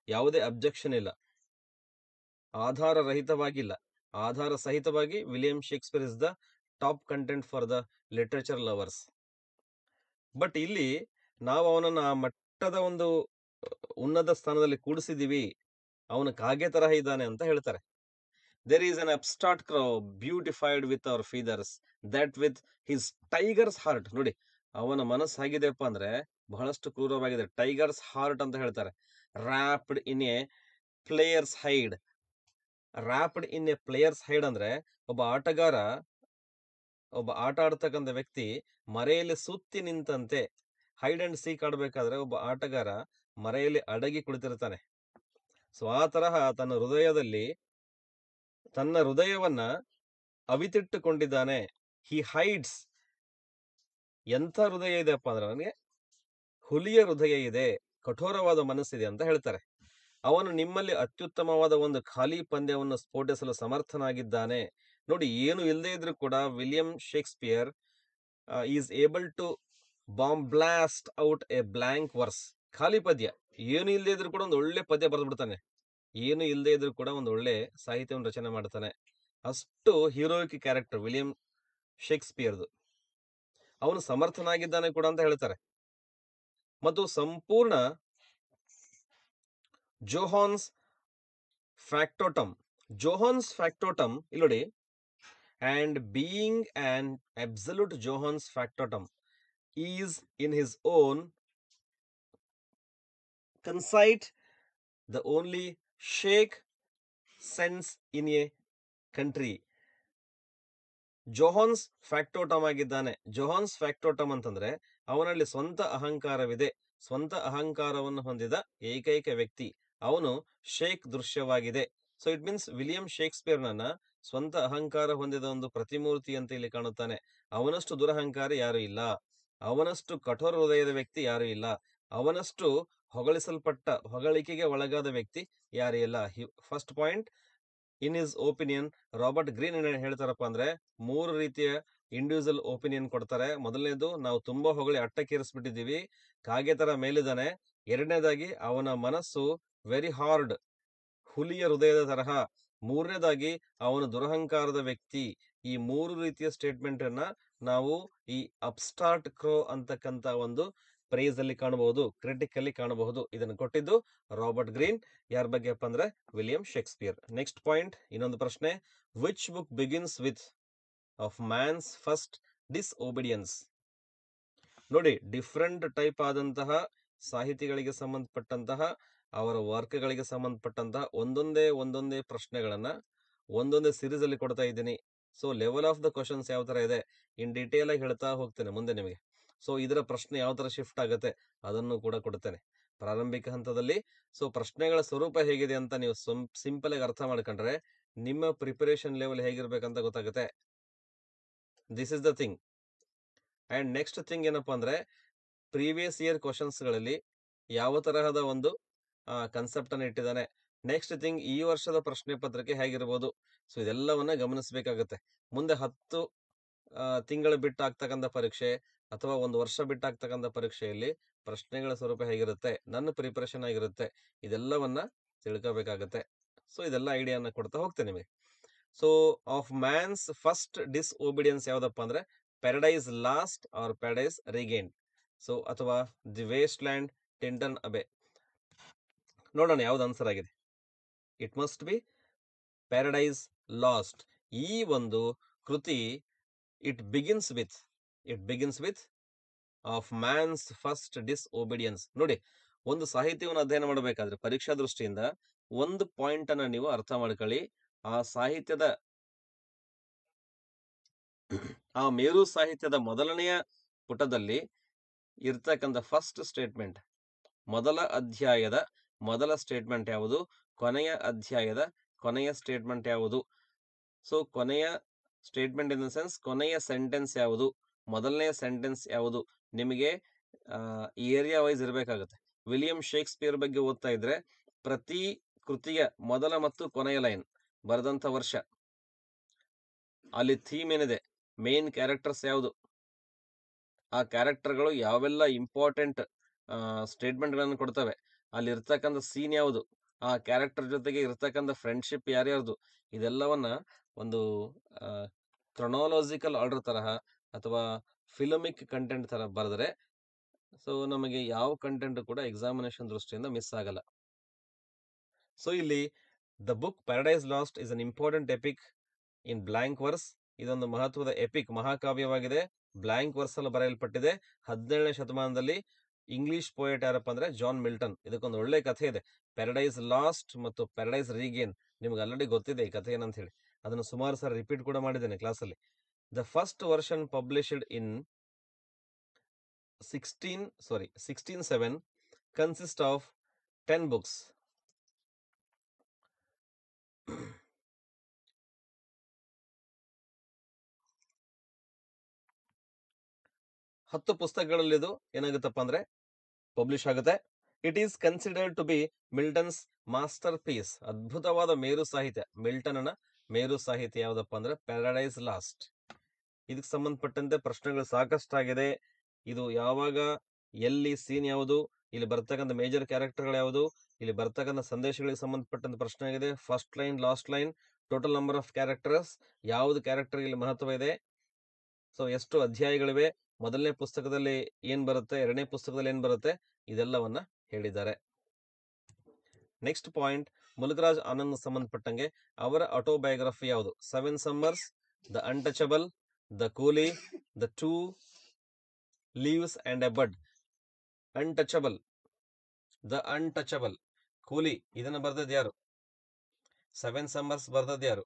ಯಾವುದೇ ಅಬ್ಜೆಕ್ಷನ್ ಇಲ್ಲ, ಆಧಾರ ಸಹಿತವಾಗಿ William Shakespeare is the top content for the literature lovers. But ಇಲ್ಲಿ ನಾವು ಅವನನ್ನ ಆ ಮಟ್ಟದ ಒಂದು ಉನ್ನತ ಸ್ಥಾನದಲ್ಲಿ ಕೂಡಿಸಿದೀವಿ, ಅವನ ಕಾಗೆ ತರಹ ಇದ್ದಾನೆ ಅಂತ ಹೇಳ್ತಾರೆ. There is an upstart crow beautified with our feathers that with his tiger's heart. ನೋಡಿ, ಅವನ ಮನಸ್ಸು ಹೇಗಿದೆಪ್ಪ ಅಂದ್ರೆ ಬಹಳಷ್ಟು ಕ್ರೂರವಾಗಿದೆ. ಟೈಗರ್ಸ್ ಹಾರ್ಟ್ ಅಂತ ಹೇಳ್ತಾರೆ. Wrapped in a players hide. Wrapped in a players hide ಅಂದ್ರೆ ಒಬ್ಬ ಆಟಗಾರ, ಒಬ್ಬ ಆಟ ಆಡ್ತಕ್ಕಂಥ ವ್ಯಕ್ತಿ ಮರೆಯಲ್ಲಿ ಸುತ್ತಿ ನಿಂತಂತೆ. ಹೈಡ್ ಅಂಡ್ ಸೀಕ್ ಆಡ್ಬೇಕಾದ್ರೆ ಒಬ್ಬ ಆಟಗಾರ ಮರೆಯಲ್ಲಿ ಅಡಗಿ ಕುಳಿತಿರ್ತಾನೆ. ಸೊ ಆ ತರಹ ತನ್ನ ಹೃದಯವನ್ನ ಅವಿತಿಟ್ಟುಕೊಂಡಿದ್ದಾನೆ. ಹಿ ಹೈಡ್ಸ್. ಎಂಥ ಹೃದಯ ಇದೆಯಪ್ಪ ಅಂದ್ರೆ ನನಗೆ ಹುಲಿಯ ಹೃದಯ ಇದೆ, ಕಠೋರವಾದ ಮನಸ್ಸಿದೆ ಅಂತ ಹೇಳ್ತಾರೆ. ಅವನು ನಿಮ್ಮಲ್ಲಿ ಅತ್ಯುತ್ತಮವಾದ ಒಂದು ಖಾಲಿ ಪಂದ್ಯವನ್ನು ಸ್ಫೋಟಿಸಲು ಸಮರ್ಥನಾಗಿದ್ದಾನೆ. ನೋಡಿ, ಏನು ಇಲ್ಲದೆ ಇದ್ರೂ ಕೂಡ William Shakespeare is able to bomb blast out a blank verse. ಖಾಲಿ ಪದ್ಯ, ಏನು ಇಲ್ಲದೆ ಇದ್ರೂ ಕೂಡ ಒಂದು ಒಳ್ಳೆ ಪದ್ಯ ಬರೆದು ಬಿಡ್ತಾನೆ. ಏನು ಇಲ್ಲದೆ ಇದ್ರೂ ಕೂಡ ಒಂದು ಒಳ್ಳೆ ಸಾಹಿತ್ಯವನ್ನು ರಚನೆ ಮಾಡ್ತಾನೆ. ಅಷ್ಟು ಹೀರೋಯಿಕ್ ಕ್ಯಾರೆಕ್ಟರ್ ವಿಲಿಯಂ ಶೇಕ್ಸ್ಪಿಯರ್ದು. ಅವನು ಸಮರ್ಥನಾಗಿದ್ದಾನೆ ಕೂಡ ಅಂತ ಹೇಳ್ತಾರೆ. ಮತ್ತು ಸಂಪೂರ್ಣ ಜೋಹಾನ್ಸ್ ಫ್ಯಾಕ್ಟೋಟಮ್ ಇಲ್ಲಿ ನೋಡಿ, and being an absolute Johannes factotum is in his own conceit the only shake sense in a country. Johannes factotum ಆಗಿದ್ದಾನೆ. ಜೋಹಾನ್ಸ್ ಫ್ಯಾಕ್ಟೋಟಮ್ ಅಂತಂದ್ರೆ ಅವನಲ್ಲಿ ಸ್ವಂತ ಅಹಂಕಾರವಿದೆ. ಸ್ವಂತ ಅಹಂಕಾರವನ್ನು ಹೊಂದಿದ ಏಕೈಕ ವ್ಯಕ್ತಿ ಅವನು ಶೇಕ್ ದೃಶ್ಯವಾಗಿದೆ. ಸೊ ಇಟ್ ಮೀನ್ಸ್ ವಿಲಿಯಂ ಶೇಕ್ಸ್ಪಿಯರ್ನನ್ನ ಸ್ವಂತ ಅಹಂಕಾರ ಹೊಂದಿದ ಒಂದು ಪ್ರತಿಮೂರ್ತಿ ಅಂತ ಇಲ್ಲಿ ಕಾಣುತ್ತಾನೆ. ಅವನಷ್ಟು ದುರಹಂಕಾರಿ ಯಾರು ಇಲ್ಲ, ಅವನಷ್ಟು ಕಠೋರ ಹೃದಯದ ವ್ಯಕ್ತಿ ಯಾರು ಇಲ್ಲ, ಅವನಷ್ಟು ಹೊಗಳಿಕೆಗೆ ಒಳಗಾದ ವ್ಯಕ್ತಿ ಯಾರು ಇಲ್ಲ. First point, in his opinion, Robert green ಏನ್ ಹೇಳ್ತಾರಪ್ಪ ಅಂದ್ರೆ 3 ರೀತಿಯ ಇಂಡಿವಿಜುವಲ್ ಒಪಿನಿಯನ್ ಕೊಡ್ತಾರೆ. ಮೊದಲನೇದು, ನಾವು ತುಂಬಾ ಹೊಗಳಿ ಅಟ್ಟಕ್ಕೇರಿಸ್ಬಿಟ್ಟಿದೀವಿ, ಕಾಗೆ ತರ ಮೇಲಿದ್ದಾನೆ. ಎರಡನೇದಾಗಿ, ಅವನ ಮನಸ್ಸು ವೆರಿ ಹಾರ್ಡ್, ಹುಲಿಯ ಹೃದಯದ ತರಹ. ಮೂರನೇದಾಗಿ, ಅವನು ದುರಹಂಕಾರದ ವ್ಯಕ್ತಿ. ಈ 3 ರೀತಿಯ ಸ್ಟೇಟ್ಮೆಂಟ್ ಅನ್ನ ನಾವು ಈ ಅಪ್ಸ್ಟಾರ್ಟ್ ಕ್ರೋ ಅಂತಕ್ಕಂತ ಒಂದು ಪ್ರೈಸ್ ಅಲ್ಲಿ ಕಾಣಬಹುದು, ಕ್ರಿಟಿಕಲ್ಲಿ ಕಾಣಬಹುದು. ಇದನ್ನು ಕೊಟ್ಟಿದ್ದು ರಾಬರ್ಟ್ ಗ್ರೀನ್. ಯಾರ ಬಗ್ಗೆಪ್ಪ ಅಂದ್ರೆ ವಿಲಿಯಂ ಶೇಕ್ಸ್ಪಿಯರ್. ನೆಕ್ಸ್ಟ್ ಪಾಯಿಂಟ್, ಇನ್ನೊಂದು ಪ್ರಶ್ನೆ, which book begins with of man's first disobedience. ನೋಡಿ, ಡಿಫ್ರೆಂಟ್ ಟೈಪ್ ಆದಂತಹ ಸಾಹಿತಿಗಳಿಗೆ ಸಂಬಂಧಪಟ್ಟಂತಹ ಅವರ ವರ್ಕ್ಗಳಿಗೆ ಸಂಬಂಧಪಟ್ಟಂತಹ ಒಂದೊಂದೇ ಪ್ರಶ್ನೆಗಳನ್ನ ಒಂದೊಂದೇ ಸೀರೀಸ್ ಅಲ್ಲಿ ಕೊಡ್ತಾ ಇದ್ದೀನಿ. So level of the questions ಯಾವ ತರ ಇದೆ ಇನ್ ಡೀಟೇಲ್ ಆಗಿ ಹೇಳ್ತಾ ಹೋಗ್ತೇನೆ ಮುಂದೆ ನಿಮಗೆ. ಸೊ ಇದರ ಪ್ರಶ್ನೆ ಯಾವ ತರ ಶಿಫ್ಟ್ ಆಗುತ್ತೆ ಅದನ್ನು ಕೂಡ ಕೊಡ್ತೇನೆ ಪ್ರಾರಂಭಿಕ ಹಂತದಲ್ಲಿ. ಸೊ ಪ್ರಶ್ನೆಗಳ ಸ್ವರೂಪ ಹೇಗಿದೆ ಅಂತ ನೀವು ಸಿಂಪಲ್ ಆಗಿ ಅರ್ಥ ಮಾಡ್ಕೊಂಡ್ರೆ ನಿಮ್ಮ ಪ್ರಿಪರೇಷನ್ ಲೆವೆಲ್ ಹೇಗಿರ್ಬೇಕಂತ ಗೊತ್ತಾಗುತ್ತೆ. This is the thing. And next thing ಏನಪ್ಪಾ ಅಂದ್ರೆ, ಪ್ರೀವಿಯಸ್ ಇಯರ್ ಕ್ವಶನ್ಸ್ ಗಳಲ್ಲಿ ಯಾವ ತರಹದ ಒಂದು ಕನ್ಸೆಪ್ಟ್ ಅನ್ನು ಇಟ್ಟಿದ್ದಾನೆ. ನೆಕ್ಸ್ಟ್ ಥಿಂಗ್, ಈ ವರ್ಷದ ಪ್ರಶ್ನೆ ಪತ್ರಿಕೆ ಹೇಗಿರ್ಬೋದು. ಸೊ ಇದೆಲ್ಲವನ್ನ ಗಮನಿಸಬೇಕಾಗುತ್ತೆ. ಮುಂದೆ 10 ತಿಂಗಳು ಬಿಟ್ಟಾಗ್ತಕ್ಕಂಥ ಪರೀಕ್ಷೆ ಅಥವಾ 1 ವರ್ಷ ಬಿಟ್ಟಾಗ್ತಕ್ಕಂಥ ಪರೀಕ್ಷೆಯಲ್ಲಿ ಪ್ರಶ್ನೆಗಳ ಸ್ವರೂಪ ಹೇಗಿರುತ್ತೆ, ನನ್ನ ಪ್ರಿಪರೇಷನ್ ಆಗಿರುತ್ತೆ, ಇದೆಲ್ಲವನ್ನ ತಿಳ್ಕೋಬೇಕಾಗತ್ತೆ. ಸೊ ಇದೆಲ್ಲ ಐಡಿಯಾನ ಕೊಡ್ತಾ ಹೋಗ್ತೇನೆ ನಿಮಗೆ. So of man's first disobedience ಯಾವ್ದಪ್ಪ ಅಂದ್ರೆ Paradise Lost or Paradise Regained. So ಅಥವಾ the Waste Land Tintern Abbey. ನೋಡೋಣ ಯಾವ್ದು ಆನ್ಸರ್ ಆಗಿದೆ. It must be Paradise Lost. ಈ ಒಂದು ಕೃತಿ it begins with of man's first disobedience. ನೋಡಿ, ಒಂದು ಸಾಹಿತ್ಯವನ್ನು ಅಧ್ಯಯನ ಮಾಡಬೇಕಾದ್ರೆ ಪರೀಕ್ಷಾ ದೃಷ್ಟಿಯಿಂದ ಒಂದು ಪಾಯಿಂಟ್ ಅನ್ನ ನೀವು ಅರ್ಥ ಮಾಡ್ಕೊಳ್ಳಿ. ಆ ಸಾಹಿತ್ಯದ ಆ ಮೇರು ಸಾಹಿತ್ಯದ ಮೊದಲನೆಯ ಪುಟದಲ್ಲಿ ಇರ್ತಕ್ಕಂಥ ಫಸ್ಟ್ ಸ್ಟೇಟ್ಮೆಂಟ್, ಮೊದಲ ಅಧ್ಯಾಯದ ಮೊದಲ ಸ್ಟೇಟ್ಮೆಂಟ್ ಯಾವುದು, ಕೊನೆಯ ಅಧ್ಯಾಯದ ಕೊನೆಯ ಸ್ಟೇಟ್ಮೆಂಟ್ ಯಾವುದು. ಸೊ ಕೊನೆಯ ಸ್ಟೇಟ್ಮೆಂಟ್ ಇನ್ ದ ಸೆನ್ಸ್ ಕೊನೆಯ ಸೆಂಟೆನ್ಸ್ ಯಾವುದು, ಮೊದಲನೆಯ ಸೆಂಟೆನ್ಸ್ ಯಾವುದು, ನಿಮಗೆ ಏರಿಯಾ ವೈಸ್ ಇರಬೇಕಾಗುತ್ತೆ. ವಿಲಿಯಂ ಶೇಕ್ಸ್ಪಿಯರ್ ಬಗ್ಗೆ ಓದ್ತಾ ಇದ್ರೆ ಪ್ರತಿ ಕೃತಿಯ ಮೊದಲ ಮತ್ತು ಕೊನೆಯ ಲೈನ್, ಬರೆದಂತ ವರ್ಷ, ಅಲ್ಲಿ ಥೀಮ್ ಏನಿದೆ, ಮೇನ್ ಕ್ಯಾರೆಕ್ಟರ್ಸ್ ಯಾವುದು, ಆ ಕ್ಯಾರೆಕ್ಟರ್ಗಳು ಯಾವೆಲ್ಲ ಇಂಪಾರ್ಟೆಂಟ್ ಸ್ಟೇಟ್ಮೆಂಟ್ ಗಳನ್ನು ಕೊಡ್ತವೆ, ಅಲ್ಲಿ ಇರ್ತಕ್ಕಂಥ ಸೀನ್ ಯಾವುದು, ಆ ಕ್ಯಾರೆಕ್ಟರ್ ಜೊತೆಗೆ ಇರ್ತಕ್ಕಂಥ ಫ್ರೆಂಡ್ಶಿಪ್ ಯಾರ್ಯಾರ್ದು, ಇದೆಲ್ಲವನ್ನ ಒಂದು ಕ್ರೊನಾಲಜಿಕಲ್ ಆರ್ಡರ್ ತರಹ ಅಥವಾ ಫಿಲಮಿಕ್ ಕಂಟೆಂಟ್ ತರ ಬರೆದ್ರೆ ಸೊ ನಮಗೆ ಯಾವ ಕಂಟೆಂಟ್ ಕೂಡ ಎಕ್ಸಾಮಿನೇಷನ್ ದೃಷ್ಟಿಯಿಂದ ಮಿಸ್ ಆಗಲ್ಲ. ಸೊ ಇಲ್ಲಿ the book Paradise Lost is an important epic in blank verse. ಇದೊಂದು ಮಹತ್ವದ ಎಪಿಕ್, ಮಹಾಕಾವ್ಯವಾಗಿದೆ. ಬ್ಲಾಂಕ್ ವರ್ಸ್ ಅಲ್ಲಿ ಬರೆಯಲ್ಪಟ್ಟಿದೆ. 17ನೇ ಶತಮಾನದಲ್ಲಿ ಇಂಗ್ಲಿಷ್ ಪೋಯೆಟ್ ಯಾರಪ್ಪ ಅಂದ್ರೆ ಜಾನ್ ಮಿಲ್ಟನ್. ಇದಕ್ಕೊಂದು ಒಳ್ಳೆ ಕಥೆ ಇದೆ. ಪ್ಯಾರಡೈಸ್ ಲಾಸ್ಟ್ ಮತ್ತು ಪ್ಯಾರಡೈಸ್ ರೀಗೇನ್ ನಿಮ್ಗೆ ಆಲ್ರೆಡಿ ಗೊತ್ತಿದೆ ಈ ಕಥೆ ಏನಂತ ಹೇಳಿ. ಅದನ್ನು ಸುಮಾರು ಸಲ ರಿಪೀಟ್ ಕೂಡ ಮಾಡಿದ್ದೇನೆ ಕ್ಲಾಸಲ್ಲಿ. The first version published in 1607 consist of 10 books. ಹತ್ತು ಪುಸ್ತಕಗಳಲ್ಲಿ ಇದು ಏನಾಗುತ್ತಪ್ಪ ಅಂದ್ರೆ ಪಬ್ಲಿಷ್ ಆಗುತ್ತೆ. It is considered to be Milton's master piece. ಅದ್ಭುತವಾದ ಮೇರು ಸಾಹಿತ್ಯ. ಮಿಲ್ಟನ್ನ ಮೇರು ಸಾಹಿತ್ಯ ಯಾವುದಪ್ಪ ಅಂದ್ರೆ ಪ್ಯಾರಡೈಸ್ ಲಾಸ್ಟ್. ಇದಕ್ಕೆ ಸಂಬಂಧಪಟ್ಟಂತೆ ಪ್ರಶ್ನೆಗಳು ಸಾಕಷ್ಟಾಗಿದೆ. ಇದು ಯಾವಾಗ, ಎಲ್ಲಿ, ಸೀನ್ ಯಾವುದು, ಇಲ್ಲಿ ಬರ್ತಕ್ಕಂಥ ಮೇಜರ್ ಕ್ಯಾರೆಕ್ಟರ್ಗಳು ಯಾವುದು, ಇಲ್ಲಿ ಬರ್ತಕ್ಕಂಥ ಸಂದೇಶಗಳಿಗೆ ಸಂಬಂಧಪಟ್ಟಂತ ಪ್ರಶ್ನೆ ಆಗಿದೆ. First line, last line, total number of characters, ಯಾವ್ದು ಕ್ಯಾರೆಕ್ಟರ್ ಇಲ್ಲಿ ಮಹತ್ವ ಇದೆ, ಸೊ ಎಷ್ಟು ಅಧ್ಯಾಯಗಳಿವೆ, ಮೊದಲನೇ ಪುಸ್ತಕದಲ್ಲಿ ಏನ್ ಬರುತ್ತೆ, ಎರಡನೇ ಪುಸ್ತಕದಲ್ಲಿ ಏನ್ ಬರುತ್ತೆ, ಇದೆಲ್ಲವನ್ನ ಹೇಳಿದ್ದಾರೆ. ನೆಕ್ಸ್ಟ್ ಪಾಯಿಂಟ್, ಮುಲ್ಕರಾಜ್ ಆನಂದ್ ಸಂಬಂಧಪಟ್ಟಂಗೆ ಅವರ ಆಟೋಬಯೋಗ್ರಫಿ ಯಾವುದು? 7 Summers, the Untouchable, the Coolie, the 2 Leaves and a Bud. Untouchable, the Untouchable, Coolie ಇದನ್ನ ಬರ್ದದ್ ಯಾರು? 7 ಸಮ್ಮರ್ಸ್ ಬರ್ದದ್ ಯಾರು?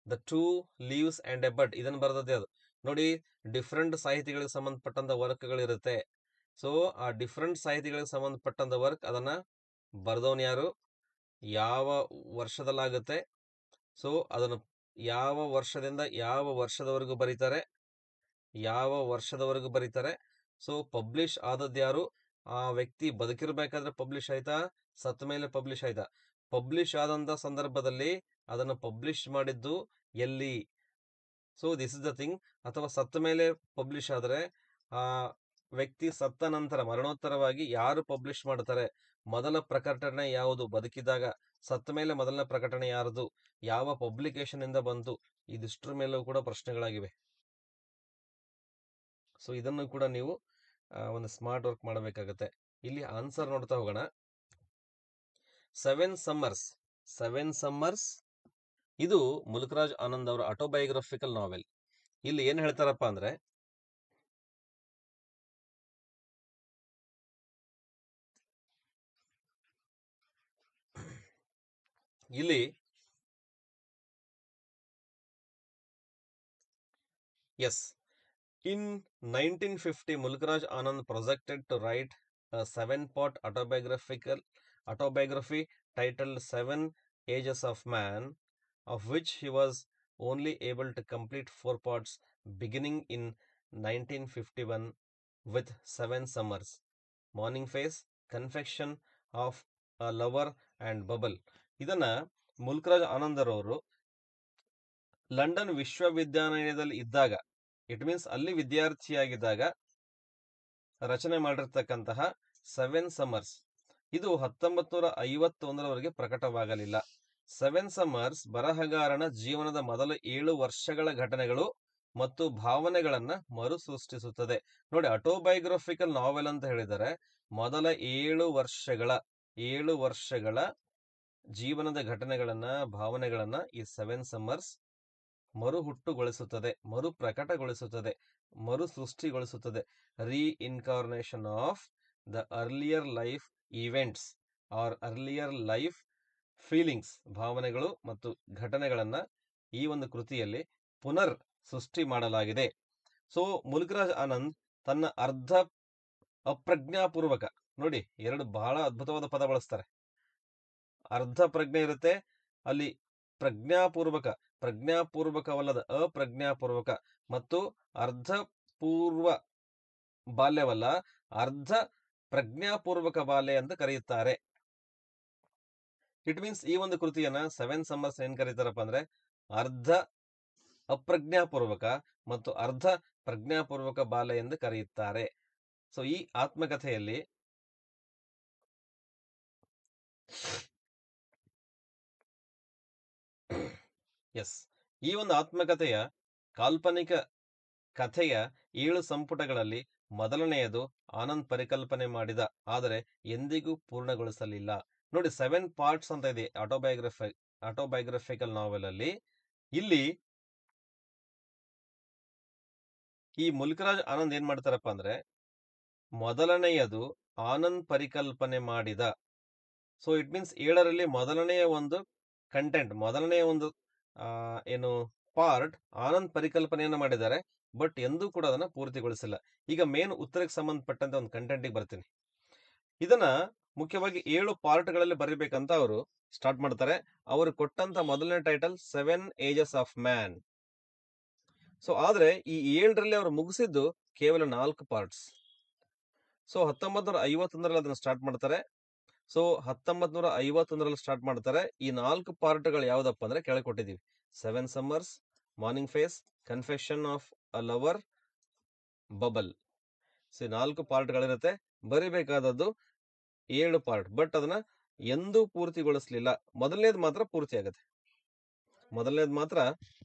ದ 2 ಲೀವ್ಸ್ ಅಂಡ್ ಎ ಬಡ್ ಇದನ್ನ ಬರ್ದದ್ ಯಾರು? ನೋಡಿ, ಡಿಫ್ರೆಂಟ್ ಸಾಹಿತಿಗಳಿಗೆ ಸಂಬಂಧಪಟ್ಟಂತ ವರ್ಕ್ಗಳಿರುತ್ತೆ. ಸೊ ಆ ಡಿಫ್ರೆಂಟ್ ಸಾಹಿತಿಗಳಿಗೆ ಸಂಬಂಧಪಟ್ಟಂತ ವರ್ಕ್ ಅದನ್ನ ಬರ್ದವನ್ ಯಾರು, ಯಾವ ವರ್ಷದಲ್ಲಾಗುತ್ತೆ, ಸೊ ಅದನ್ನು ಯಾವ ವರ್ಷದಿಂದ ಯಾವ ವರ್ಷದವರೆಗೂ ಬರೀತಾರೆ, ಸೊ ಪಬ್ಲಿಷ್ ಆದದ್ದು ಯಾರು, ಆ ವ್ಯಕ್ತಿ ಬದುಕಿರ್ಬೇಕಾದ್ರೆ ಪಬ್ಲಿಷ್ ಆಯ್ತಾ, ಸತ್ತ ಮೇಲೆ ಪಬ್ಲಿಷ್ ಆಯ್ತಾ, ಪಬ್ಲಿಷ್ ಆದಂತ ಸಂದರ್ಭದಲ್ಲಿ ಅದನ್ನು ಪಬ್ಲಿಷ್ ಮಾಡಿದ್ದು ಎಲ್ಲಿ, so this is the thing. ಅಥವಾ ಸತ್ತ ಮೇಲೆ ಪಬ್ಲಿಷ್ ಆದ್ರೆ ಆ ವ್ಯಕ್ತಿ ಸತ್ತ ನಂತರ ಮರಣೋತ್ತರವಾಗಿ ಯಾರು ಪಬ್ಲಿಷ್ ಮಾಡ್ತಾರೆ, ಮೊದಲ ಪ್ರಕಟಣೆ ಯಾವುದು ಬದುಕಿದಾಗ, ಸತ್ತ ಮೇಲೆ ಮೊದಲನೇ ಪ್ರಕಟಣೆ ಯಾರದು, ಯಾವ ಪಬ್ಲಿಕೇಶನ್ ಇಂದ ಬಂತು, ಇದಿಷ್ಟರ ಮೇಲೂ ಕೂಡ ಪ್ರಶ್ನೆಗಳಾಗಿವೆ. ಸೊ ಇದನ್ನು ಕೂಡ ನೀವು ಒಂದು ಸ್ಮಾರ್ಟ್ ವರ್ಕ್ ಮಾಡಬೇಕಾಗತ್ತೆ. ಇಲ್ಲಿ ಆನ್ಸರ್ ನೋಡ್ತಾ ಹೋಗೋಣ. 7 ಸಮ್ಮರ್ಸ್ ಇದು ಮುಲ್ಕರಾಜ್ ಆನಂದ್ ಅವರ ಆಟೋಬಯೋಗ್ರಫಿಕಲ್ ನಾವೆಲ್. ಇಲ್ಲಿ ಏನ್ ಹೇಳ್ತಾರಪ್ಪ ಅಂದ್ರೆ, ಇಲ್ಲಿ S, in 1950 Mulkraj Anand projected to write a 7-part autobiography titled 7 Ages of Man, of which he was only able to complete 4 parts beginning in 1951 with 7 summers, Morning Face, Confession of a Lover and Bubble. ಇದನ್ನ ಮುಲ್ಕರಾಜ್ ಆನಂದ್ ಅವರು London ವಿಶ್ವವಿದ್ಯಾನಿಲಯದಲ್ಲಿ ಇದ್ದಾಗ, it means ಅಲ್ಲಿ ವಿದ್ಯಾರ್ಥಿಯಾಗಿದ್ದಾಗ ರಚನೆ ಮಾಡಿರ್ತಕ್ಕಂತಹ 7 summers ಇದು 1951ರವರೆಗೆ ಪ್ರಕಟವಾಗಲಿಲ್ಲ. 7 summers ಬರಹಗಾರನ ಜೀವನದ ಮೊದಲ 7 ವರ್ಷಗಳ ಘಟನೆಗಳು ಮತ್ತು ಭಾವನೆಗಳನ್ನ ಮರುಸೃಷ್ಟಿಸುತ್ತದೆ. ನೋಡಿ, ಆಟೋಬಯೋಗ್ರಫಿಕಲ್ ನಾವೆಲ್ ಅಂತ ಹೇಳಿದರೆ ಮೊದಲ 7 ವರ್ಷಗಳ ಜೀವನದ ಘಟನೆಗಳನ್ನ, ಭಾವನೆಗಳನ್ನ ಈ 7 ಸಮ್ಮರ್ಸ್ ಮರುಹುಟ್ಟುಗೊಳಿಸುತ್ತದೆ, ಮರು ಪ್ರಕಟಗೊಳಿಸುತ್ತದೆ, ಮರು ಸೃಷ್ಟಿಗೊಳಿಸುತ್ತದೆ. Reincarnation of the earlier life events or earlier life feelings, ಭಾವನೆಗಳು ಮತ್ತು ಘಟನೆಗಳನ್ನ ಈ ಒಂದು ಕೃತಿಯಲ್ಲಿ ಪುನರ್ ಸೃಷ್ಟಿ ಮಾಡಲಾಗಿದೆ. ಸೊ ಮುಲ್ಕರಾಜ್ ಆನಂದ್ ತನ್ನ ಅರ್ಧ ಅಪ್ರಜ್ಞಾಪೂರ್ವಕ, ನೋಡಿ ಎರಡು ಬಹಳ ಅದ್ಭುತವಾದ ಪದ ಬಳಸ್ತಾರೆ. ಅರ್ಧ ಪ್ರಜ್ಞೆ ಇರುತ್ತೆ ಅಲ್ಲಿ, ಪ್ರಜ್ಞಾಪೂರ್ವಕವಲ್ಲದ ಅಪ್ರಜ್ಞಾಪೂರ್ವಕ, ಮತ್ತು ಅರ್ಧ ಪೂರ್ವ ಬಾಲ್ಯವಲ್ಲ, ಅರ್ಧ ಪ್ರಜ್ಞಾಪೂರ್ವಕ ಬಾಲ್ಯ ಅಂತ ಕರೆಯುತ್ತಾರೆ. ಇಟ್ ಮೀನ್ಸ್ ಈ ಒಂದು ಕೃತಿಯನ್ನ 7 ಸಮ್ಮರ್ಸ್ ಏನ್ ಕರೀತಾರಪ್ಪ ಅಂದ್ರೆ ಅರ್ಧ ಅಪ್ರಜ್ಞಾಪೂರ್ವಕ ಮತ್ತು ಅರ್ಧ ಪ್ರಜ್ಞಾಪೂರ್ವಕ ಬಾಲ್ಯ ಎಂದು ಕರೆಯುತ್ತಾರೆ. ಸೊ ಈ ಆತ್ಮಕಥೆಯಲ್ಲಿ ಈ ಒಂದು ಆತ್ಮಕಥೆಯ ಕಾಲ್ಪನಿಕ ಕಥೆಯ 7 ಸಂಪುಟಗಳಲ್ಲಿ ಮೊದಲನೆಯದು ಆನಂದ್ ಪರಿಕಲ್ಪನೆ ಮಾಡಿದ, ಆದರೆ ಎಂದಿಗೂ ಪೂರ್ಣಗೊಳಿಸಲಿಲ್ಲ. ನೋಡಿ, 7 ಪಾರ್ಟ್ಸ್ ಅಂತ ಇದೆ ಆಟೋಬಯೋಗ್ರಫಿಕಲ್ ನಾವೆಲ್ ಅಲ್ಲಿ. ಇಲ್ಲಿ ಈ ಮುಲ್ಕರಾಜ್ ಆನಂದ್ ಏನ್ ಮಾಡ್ತಾರಪ್ಪ ಅಂದ್ರೆ ಮೊದಲನೆಯದು ಆನಂದ್ ಪರಿಕಲ್ಪನೆ ಮಾಡಿದ. ಸೊ ಇಟ್ ಮೀನ್ಸ್ 7ರಲ್ಲಿ ಮೊದಲನೆಯ ಒಂದು ಕಂಟೆಂಟ್ ಮೊದಲನೇ ಒಂದು ಏನು ಪಾರ್ಟ್ ಆನಂದ್ ಪರಿಕಲ್ಪನೆಯನ್ನ ಮಾಡಿದ್ದಾರೆ, ಬಟ್ ಎಂದೂ ಕೂಡ ಅದನ್ನ ಪೂರ್ತಿಗೊಳಿಸಿಲ್ಲ. ಈಗ ಮೇನ್ ಉತ್ತರಕ್ಕೆ ಸಂಬಂಧಪಟ್ಟಂತೆ ಒಂದು ಕಂಟೆಂಟಿಗೆ ಬರ್ತೀನಿ. ಇದನ್ನ ಮುಖ್ಯವಾಗಿ 7 ಪಾರ್ಟ್ಗಳಲ್ಲಿ ಬರೀಬೇಕಂತ ಅವರು ಸ್ಟಾರ್ಟ್ ಮಾಡ್ತಾರೆ. ಅವರು ಕೊಟ್ಟಂತ ಮೊದಲನೇ title 7 ages of man. So ಆದ್ರೆ ಈ 7ರಲ್ಲಿ ಅವರು ಮುಗಿಸಿದ್ದು ಕೇವಲ 4 ಪಾರ್ಟ್ಸ್. ಸೊ 1951ರಲ್ಲಿ ಅದನ್ನ ಸ್ಟಾರ್ಟ್ ಮಾಡ್ತಾರೆ. ಸೊ 1951ರಲ್ಲಿ ಸ್ಟಾರ್ಟ್ ಮಾಡ್ತಾರೆ. ಈ 4 ಪಾರ್ಟ್ಗಳು ಯಾವ್ದಪ್ಪ ಅಂದ್ರೆ ಕೆಳಗೆ ಕೊಟ್ಟಿದ್ದೀವಿ: 7 summers, morning face, confession of a lover, bubble. So 4 ಪಾರ್ಟ್ಗಳಿರುತ್ತೆ. ಬರಿಬೇಕಾದದ್ದು 7 ಪಾರ್ಟ್, ಬಟ್ ಅದನ್ನ ಎಂದೂ ಪೂರ್ತಿಗೊಳಿಸ್ಲಿಲ್ಲ. ಮೊದಲನೇದು ಮಾತ್ರ ಪೂರ್ತಿ ಆಗುತ್ತೆ. ಮೊದಲನೇದು ಮಾತ್ರ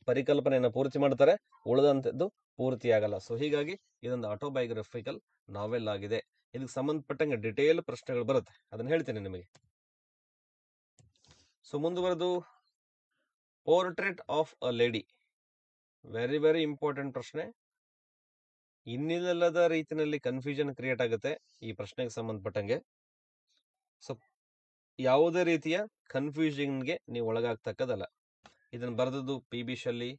ಪರಿಕಲ್ಪನೆಯನ್ನ ಪೂರ್ತಿ ಮಾಡ್ತಾರೆ, ಉಳಿದಂತದ್ದು ಪೂರ್ತಿ ಆಗಲ್ಲ. ಸೊ ಹೀಗಾಗಿ ಇದೊಂದು ಆಟೋಬಯೋಗ್ರಫಿಕಲ್ ನಾವೆಲ್ ಆಗಿದೆ. ಇದಕ್ಕೆ ಸಂಬಂಧಪಟ್ಟಂಗೆ ಡಿಟೇಲ್ ಪ್ರಶ್ನೆಗಳು ಬರುತ್ತೆ, ಅದನ್ನ ಹೇಳ್ತೀನಿ ನಿಮಗೆ. ಸೊ ಮುಂದುವರೆದು portrait of a lady, very very important ಪ್ರಶ್ನೆ. ಇನ್ನಿಲ್ಲದ ರೀತಿಯಲ್ಲಿ ಕನ್ಫ್ಯೂಷನ್ ಕ್ರಿಯೇಟ್ ಆಗುತ್ತೆ ಈ ಪ್ರಶ್ನೆಗೆ ಸಂಬಂಧಪಟ್ಟಂಗೆ. ಸೊ ಯಾವುದೇ ರೀತಿಯ ಕನ್ಫ್ಯೂಷನ್ಗೆ ನೀವು ಒಳಗಾಗ್ತಕ್ಕದಲ್ಲ. ಇದನ್ನ ಬರೆದದ್ದು PB ಶೆಲ್ಲಿ.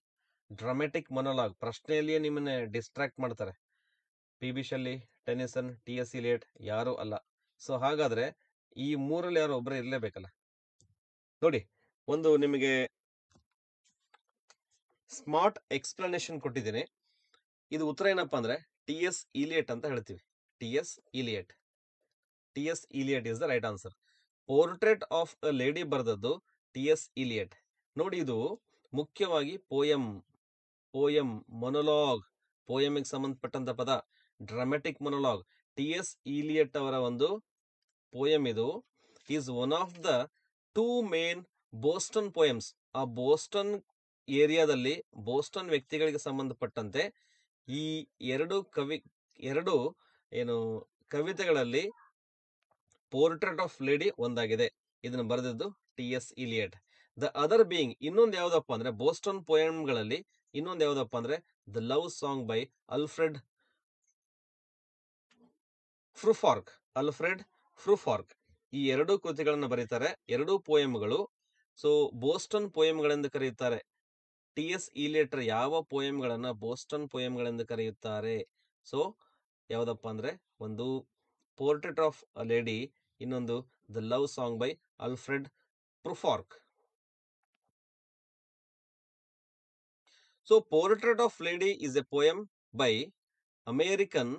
ಡ್ರಾಮೆಟಿಕ್ ಮೊನೋಲಾಗ್, ಪ್ರಶ್ನೆಯಲ್ಲಿಯೇ ನಿಮ್ಮನ್ನ ಡಿಸ್ಟ್ರಾಕ್ಟ್ ಮಾಡ್ತಾರೆ. PB ಶೆಲ್ಲಿ, ಟೆನಿಸನ್, TS ಇಲಿಯಟ್ ಯಾರು ಅಲ್ಲ. ಸೊ ಹಾಗಾದ್ರೆ ಈ ಮೂರಲ್ಲಿ ಯಾರು ಒಬ್ಬರೇ ಇರಲೇಬೇಕಲ್ಲ. ನೋಡಿ, ಒಂದು ನಿಮಗೆ ಸ್ಮಾರ್ಟ್ ಎಕ್ಸ್ಪ್ಲನೇಷನ್ ಕೊಟ್ಟಿದ್ದೀನಿ. ಇದು ಉತ್ತರ ಏನಪ್ಪಾ ಅಂದ್ರೆ TS ಇಲಿಯಟ್ ಅಂತ ಹೇಳ್ತೀವಿ. TS Eliot. TS Eliot is the right answer. Portrait of a lady ಬರೆದದ್ದು TS ಇಲಿಯಟ್. ನೋಡಿ, ಇದು ಮುಖ್ಯವಾಗಿ ಪೋಯಂ, ಮೊನೋಲಾಗ್, ಪೋಯಮಿಗೆ ಸಂಬಂಧಪಟ್ಟಂತ ಪದ ಡ್ರಾಮೆಟಿಕ್ ಮೊನೋಲಾಗ್. TS ಇಲಿಯಟ್ ಅವರ ಒಂದು ಪೋಯಂ ಇದು. Is one of the 2 main Boston poems. ಆ ಬೋಸ್ಟನ್ ಏರಿಯಾದಲ್ಲಿ ಬೋಸ್ಟನ್ ವ್ಯಕ್ತಿಗಳಿಗೆ ಸಂಬಂಧಪಟ್ಟಂತೆ ಈ ಎರಡು ಕವಿತೆಗಳಲ್ಲಿ ಪೋರ್ಟ್ರೇಟ್ ಆಫ್ ಲೇಡಿ ಒಂದಾಗಿದೆ. ಇದನ್ನು ಬರೆದಿದ್ದು TS Eliot. The other being, ಇನ್ನೊಂದು ಯಾವ್ದಪ್ಪ ಅಂದ್ರೆ ಬೋಸ್ಟನ್ ಪೋಯಮ್ಗಳಲ್ಲಿ ಇನ್ನೊಂದು ಯಾವ್ದಪ್ಪ ಅಂದ್ರೆ the Love Song by Alfred Prufrock. ಈ ಎರಡೂ ಕೃತಿಗಳನ್ನು ಬರೀತಾರೆ, ಎರಡೂ ಪೋಯಮ್ಗಳು. ಸೊ ಬೋಸ್ಟನ್ ಪೋಯಮ್ಗಳೆಂದು ಕರೆಯುತ್ತಾರೆ. TS ಇಲಿಯಟ್ ಯಾವ ಪೋಯಮ್ಗಳನ್ನ ಬೋಸ್ಟನ್ ಪೋಯಮ್ಗಳೆಂದು ಕರೆಯುತ್ತಾರೆ? ಸೊ ಯಾವ್ದಪ್ಪ ಅಂದ್ರೆ ಒಂದು ಪೋರ್ಟ್ರೇಟ್ ಆಫ್ ಅ ಲೇಡಿ, ಇನ್ನೊಂದು the Love Song by Alfred Prufrock. So Portrait of Lady is a poem by American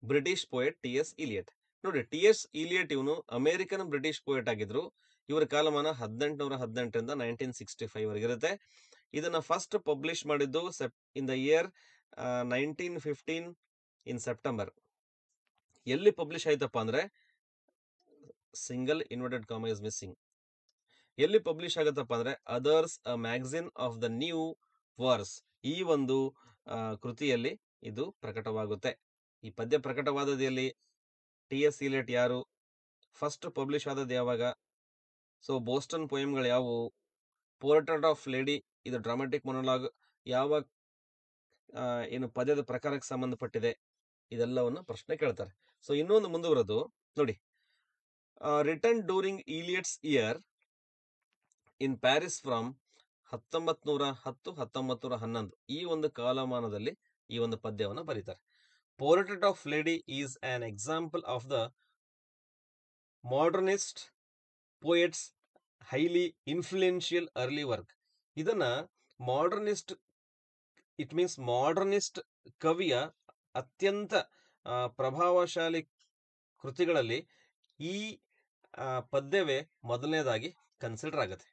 British poet TS Eliot. ನೋಡಿ, TS ಇಲಿಯಟ್ ಇವನು American British poet ಆಗಿದ್ರು. ಇವರ ಕಾಲಮಾನ 1818ರಿಂದ 1965 ವರೆಗಿರುತ್ತೆ. ಇದನ್ನ ಫಸ್ಟ್ ಪಬ್ಲಿಷ್ ಮಾಡಿದ್ದು in the year 1915 in September. ಎಲ್ಲಿ publish ಆಯ್ತಪ್ಪ ಅಂದ್ರೆ single inverted comma is missing. ಎಲ್ಲಿ ಪಬ್ಲಿಷ್ ಆಗುತ್ತಪ್ಪ ಅಂದ್ರೆ others a magazine of the new verse. ಈ ಒಂದು ಕೃತಿಯಲ್ಲಿ ಇದು ಪ್ರಕಟವಾಗುತ್ತೆ. ಈ ಪದ್ಯ ಪ್ರಕಟವಾದದ್ದು ಎಲ್ಲಿ? TS ಇಲಿಯಟ್ ಯಾರು? ಫಸ್ಟ್ ಪಬ್ಲಿಷ್ ಆದದ್ದು ಯಾವಾಗ? ಸೊ ಬೋಸ್ಟನ್ ಪೋಯಮ್ಗಳು ಯಾವುವು? ಪೋರ್ಟ್ರೇಟ್ ಆಫ್ ಲೇಡಿ ಇದು ಡ್ರಾಮೆಟಿಕ್ ಮೊನೋಲಾಗ್ ಯಾವ ಏನು ಪದ್ಯದ ಪ್ರಕಾರಕ್ಕೆ ಸಂಬಂಧಪಟ್ಟಿದೆ? ಇದೆಲ್ಲವನ್ನು ಪ್ರಶ್ನೆ ಕೇಳ್ತಾರೆ. ಸೊ ಇನ್ನೊಂದು ಮುಂದುವರೆದು ನೋಡಿ, return during Eliot's year in Paris from 1910-1911 ಈ ಒಂದು ಕಾಲಮಾನದಲ್ಲಿ ಈ ಒಂದು ಪದ್ಯವನ್ನು ಬರೀತಾರೆ. Portrait of Lady is an example of the modernist poets highly influential early work. ಇದನ್ನ ಮಾಡರ್ನಿಸ್ಟ್, ಇಟ್ ಮೀನ್ಸ್ ಮಾಡರ್ನಿಸ್ಟ್ ಕವಿಯ ಅತ್ಯಂತ ಪ್ರಭಾವಶಾಲಿ ಕೃತಿಗಳಲ್ಲಿ ಈ ಪದ್ಯವೇ ಮೊದಲನೇದಾಗಿ ಕನ್ಸಿಡರ್ ಆಗುತ್ತೆ.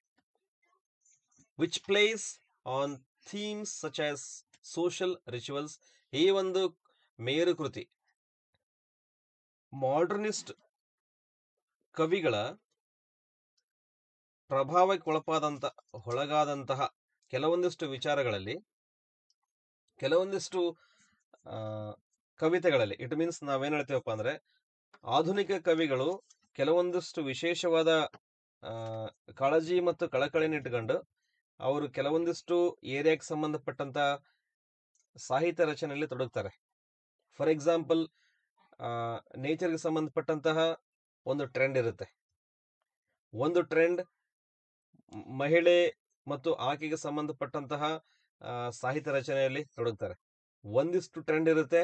Which place on themes such as social rituals. ಈ ಒಂದು ಮೇರು ಕೃತಿ ಮಾಡರ್ನಿಸ್ಟ್ ಕವಿಗಳ ಪ್ರಭಾವಕ್ಕೆ ಒಳಗಾದಂತಹ ಕೆಲವೊಂದಿಷ್ಟು ವಿಚಾರಗಳಲ್ಲಿ, ಕೆಲವೊಂದಿಷ್ಟು ಕವಿತೆಗಳಲ್ಲಿ, ಇಟ್ ಮೀನ್ಸ್ ನಾವೇನ್ ಹೇಳ್ತೀವಪ್ಪ ಅಂದ್ರೆ ಆಧುನಿಕ ಕವಿಗಳು ಕೆಲವೊಂದಿಷ್ಟು ವಿಶೇಷವಾದ ಕಾಳಜಿ ಮತ್ತು ಕಳಕಳಿನ ಇಟ್ಕೊಂಡು ಅವರು ಕೆಲವೊಂದಿಷ್ಟು ಏರಿಯಾಕ್ಕೆ ಸಂಬಂಧಪಟ್ಟಂತ ಸಾಹಿತ್ಯ ರಚನೆಯಲ್ಲಿ ತೊಡಗ್ತಾರೆ. ಫಾರ್ ಎಕ್ಸಾಂಪಲ್, ನೇಚರ್ಗೆ ಸಂಬಂಧಪಟ್ಟಂತಹ ಒಂದು ಟ್ರೆಂಡ್ ಇರುತ್ತೆ. ಒಂದು ಟ್ರೆಂಡ್ ಮಹಿಳೆ ಮತ್ತು ಆಕೆಗೆ ಸಂಬಂಧಪಟ್ಟಂತಹ ಸಾಹಿತ್ಯ ರಚನೆಯಲ್ಲಿ ತೊಡಗುತ್ತಾರೆ. ಒಂದಿಷ್ಟು ಟ್ರೆಂಡ್ ಇರುತ್ತೆ,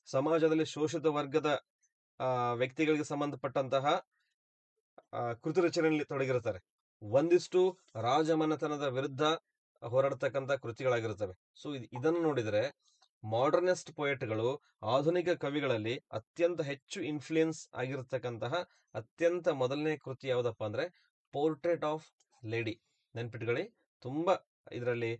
ಸಮಾಜದಲ್ಲಿ ಶೋಷಿತ ವರ್ಗದ ವ್ಯಕ್ತಿಗಳಿಗೆ ಸಂಬಂಧಪಟ್ಟಂತಹ ಕೃತಿ ರಚನೆಯಲ್ಲಿ ತೊಡಗಿರುತ್ತಾರೆ. ಒಂದಿಷ್ಟು ರಾಜಮನೆತನದ ವಿರುದ್ಧ ಹೋರಾಡ್ತಕ್ಕಂಥ ಕೃತಿಗಳಾಗಿರುತ್ತವೆ. ಸೊ ಇದನ್ನು ನೋಡಿದರೆ ಮಾಡರ್ನಿಸ್ಟ್ ಪೊಯೆಟ್ಗಳು ಆಧುನಿಕ ಕವಿಗಳಲ್ಲಿ ಅತ್ಯಂತ ಹೆಚ್ಚು ಇನ್ಫ್ಲೂಯೆನ್ಸ್ ಆಗಿರತಕ್ಕಂತಹ ಅತ್ಯಂತ ಮೊದಲನೇ ಕೃತಿ ಯಾವುದಪ್ಪ ಅಂದ್ರೆ ಪೋರ್ಟ್ರೇಟ್ ಆಫ್ ಲೇಡಿ. ನೆನ್ಪಿಟ್ಕೊಳ್ಳಿ, ತುಂಬಾ ಇದರಲ್ಲಿ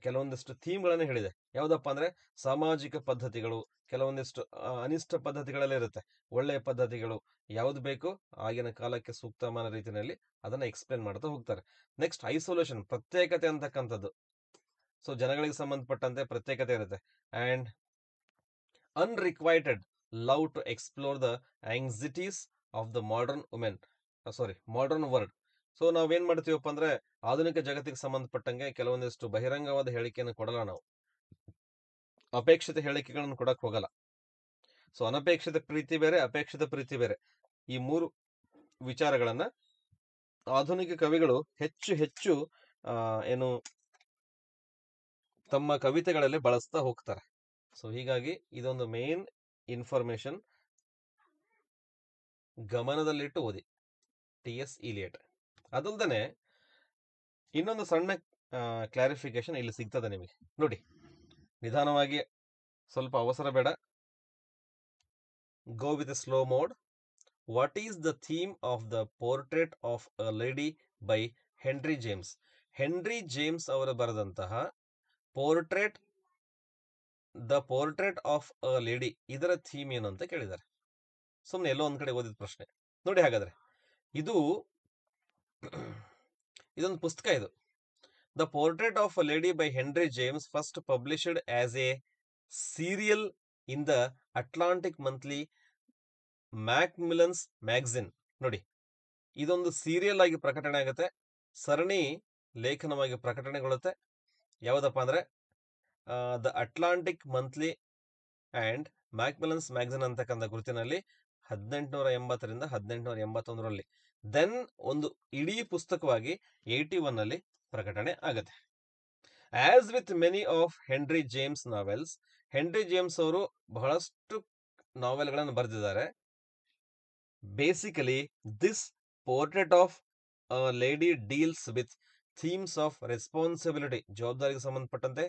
ಕೆಲವೊಂದಿಷ್ಟು ಥೀಮ್ಗಳನ್ನ ಹೇಳಿದೆ. ಯಾವುದಪ್ಪ ಅಂದ್ರೆ ಸಾಮಾಜಿಕ ಪದ್ಧತಿಗಳು, ಕೆಲವೊಂದಿಷ್ಟು ಅನಿಷ್ಟ ಪದ್ಧತಿಗಳೆಲ್ಲ ಇರುತ್ತೆ, ಒಳ್ಳೆಯ ಪದ್ಧತಿಗಳು ಯಾವ್ದು ಬೇಕು ಆಗಿನ ಕಾಲಕ್ಕೆ ಸೂಕ್ತமான ರೀತಿಯಲ್ಲಿ ಅದನ್ನ ಎಕ್ಸ್ಪ್ಲೇನ್ ಮಾಡ್ತಾ ಹೋಗ್ತಾರೆ. ನೆಕ್ಸ್ಟ್ ಐಸೋಲೇಷನ್, ಪ್ರತ್ಯೇಕತೆ ಅಂತಕ್ಕಂಥದ್ದು. ಸೊ ಜನಗಳಿಗೆ ಸಂಬಂಧಪಟ್ಟಂತೆ ಪ್ರತ್ಯೇಕತೆ ಇರುತ್ತೆ. And unrequited love to explore the anxieties of the modern women, modern world. So ನಾವೇನ್ ಮಾಡ್ತೀವಪ್ಪ ಅಂದ್ರೆ ಆಧುನಿಕ ಜಗತ್ತಿಗೆ ಸಂಬಂಧಪಟ್ಟಂಗೆ ಕೆಲವೊಂದಿಷ್ಟು ಬಹಿರಂಗವಾದ ಹೇಳಿಕೆಯನ್ನು ಕೊಡಲ್ಲ, ನಾವು ಅಪೇಕ್ಷಿತ ಹೇಳಿಕೆಗಳನ್ನು ಕೊಡಕ್ ಹೋಗಲ್ಲ. ಸೊ ಅನಪೇಕ್ಷಿತ ಪ್ರೀತಿ ಬೇರೆ, ಅಪೇಕ್ಷಿತ ಪ್ರೀತಿ ಬೇರೆ. ಈ ಮೂರು ವಿಚಾರಗಳನ್ನ ಆಧುನಿಕ ಕವಿಗಳು ಹೆಚ್ಚು ಹೆಚ್ಚು ಏನು ತಮ್ಮ ಕವಿತೆಗಳಲ್ಲಿ ಬಳಸ್ತಾ ಹೋಗ್ತಾರೆ. ಸೊ ಹೀಗಾಗಿ ಇದೊಂದು ಮೇನ್ ಇನ್ಫಾರ್ಮೇಶನ್ ಗಮನದಲ್ಲಿಟ್ಟು ಓದಿ, ಟಿ.ಎಸ್. ಇಲಿಯಟ್. ಅದಲ್ದನೆ ಇನ್ನೊಂದು ಸಣ್ಣ ಕ್ಲಾರಿಫಿಕೇಶನ್ ಇಲ್ಲಿ ಸಿಗ್ತದೆ ನಿಮಗೆ. ನೋಡಿ, ನಿಧಾನವಾಗಿ, ಸ್ವಲ್ಪ ಅವಸರ ಬೇಡ, go with A slow mode. What is the theme of the portrait of a Lady by Henry James? Henry James ಅವರು ಬರೆದಂತಹ the portrait of a lady, ಇದರ ಥೀಮ್ ಏನು ಅಂತ ಕೇಳಿದ್ದಾರೆ. ಸುಮ್ಮನೆ ಎಲ್ಲೋ ಒಂದ್ ಕಡೆ ಓದಿದ ಪ್ರಶ್ನೆ. ನೋಡಿ, ಹಾಗಾದ್ರೆ ಇದೊಂದು ಪುಸ್ತಕ. ಇದು the portrait of a Lady by Henry James, first published as a serial in the Atlantic Monthly Macmillan's magazine. ನೋಡಿ, ಇದೊಂದು ಸೀರಿಯಲ್ ಆಗಿ ಪ್ರಕಟಣೆ ಆಗುತ್ತೆ, ಸರಣಿ ಲೇಖನವಾಗಿ ಪ್ರಕಟಣೆಗೊಳ್ಳುತ್ತೆ. ಯಾವುದಪ್ಪ ಅಂದ್ರೆ the Atlantic Monthly and Macmillan's magazine ಅಂತಕ್ಕಂಥ ಗುರುತಿನಲ್ಲಿ 1880ರಿಂದ 1881ರಲ್ಲಿ. ದೆನ್ ಒಂದು ಇಡೀ ಪುಸ್ತಕವಾಗಿ 81 ಅಲ್ಲಿ ಪ್ರಕಟಣೆ ಆಗುತ್ತೆ. As with many of Henry James novels, Henry James ಅವರು ಬಹಳಷ್ಟು ನಾವೆಲ್ಗಳನ್ನು ಬರೆದಿದ್ದಾರೆ. Basically this Portrait of a Lady deals with themes of responsibility, ಜವಾಬ್ದಾರಿಗೆ ಸಂಬಂಧಪಟ್ಟಂತೆ,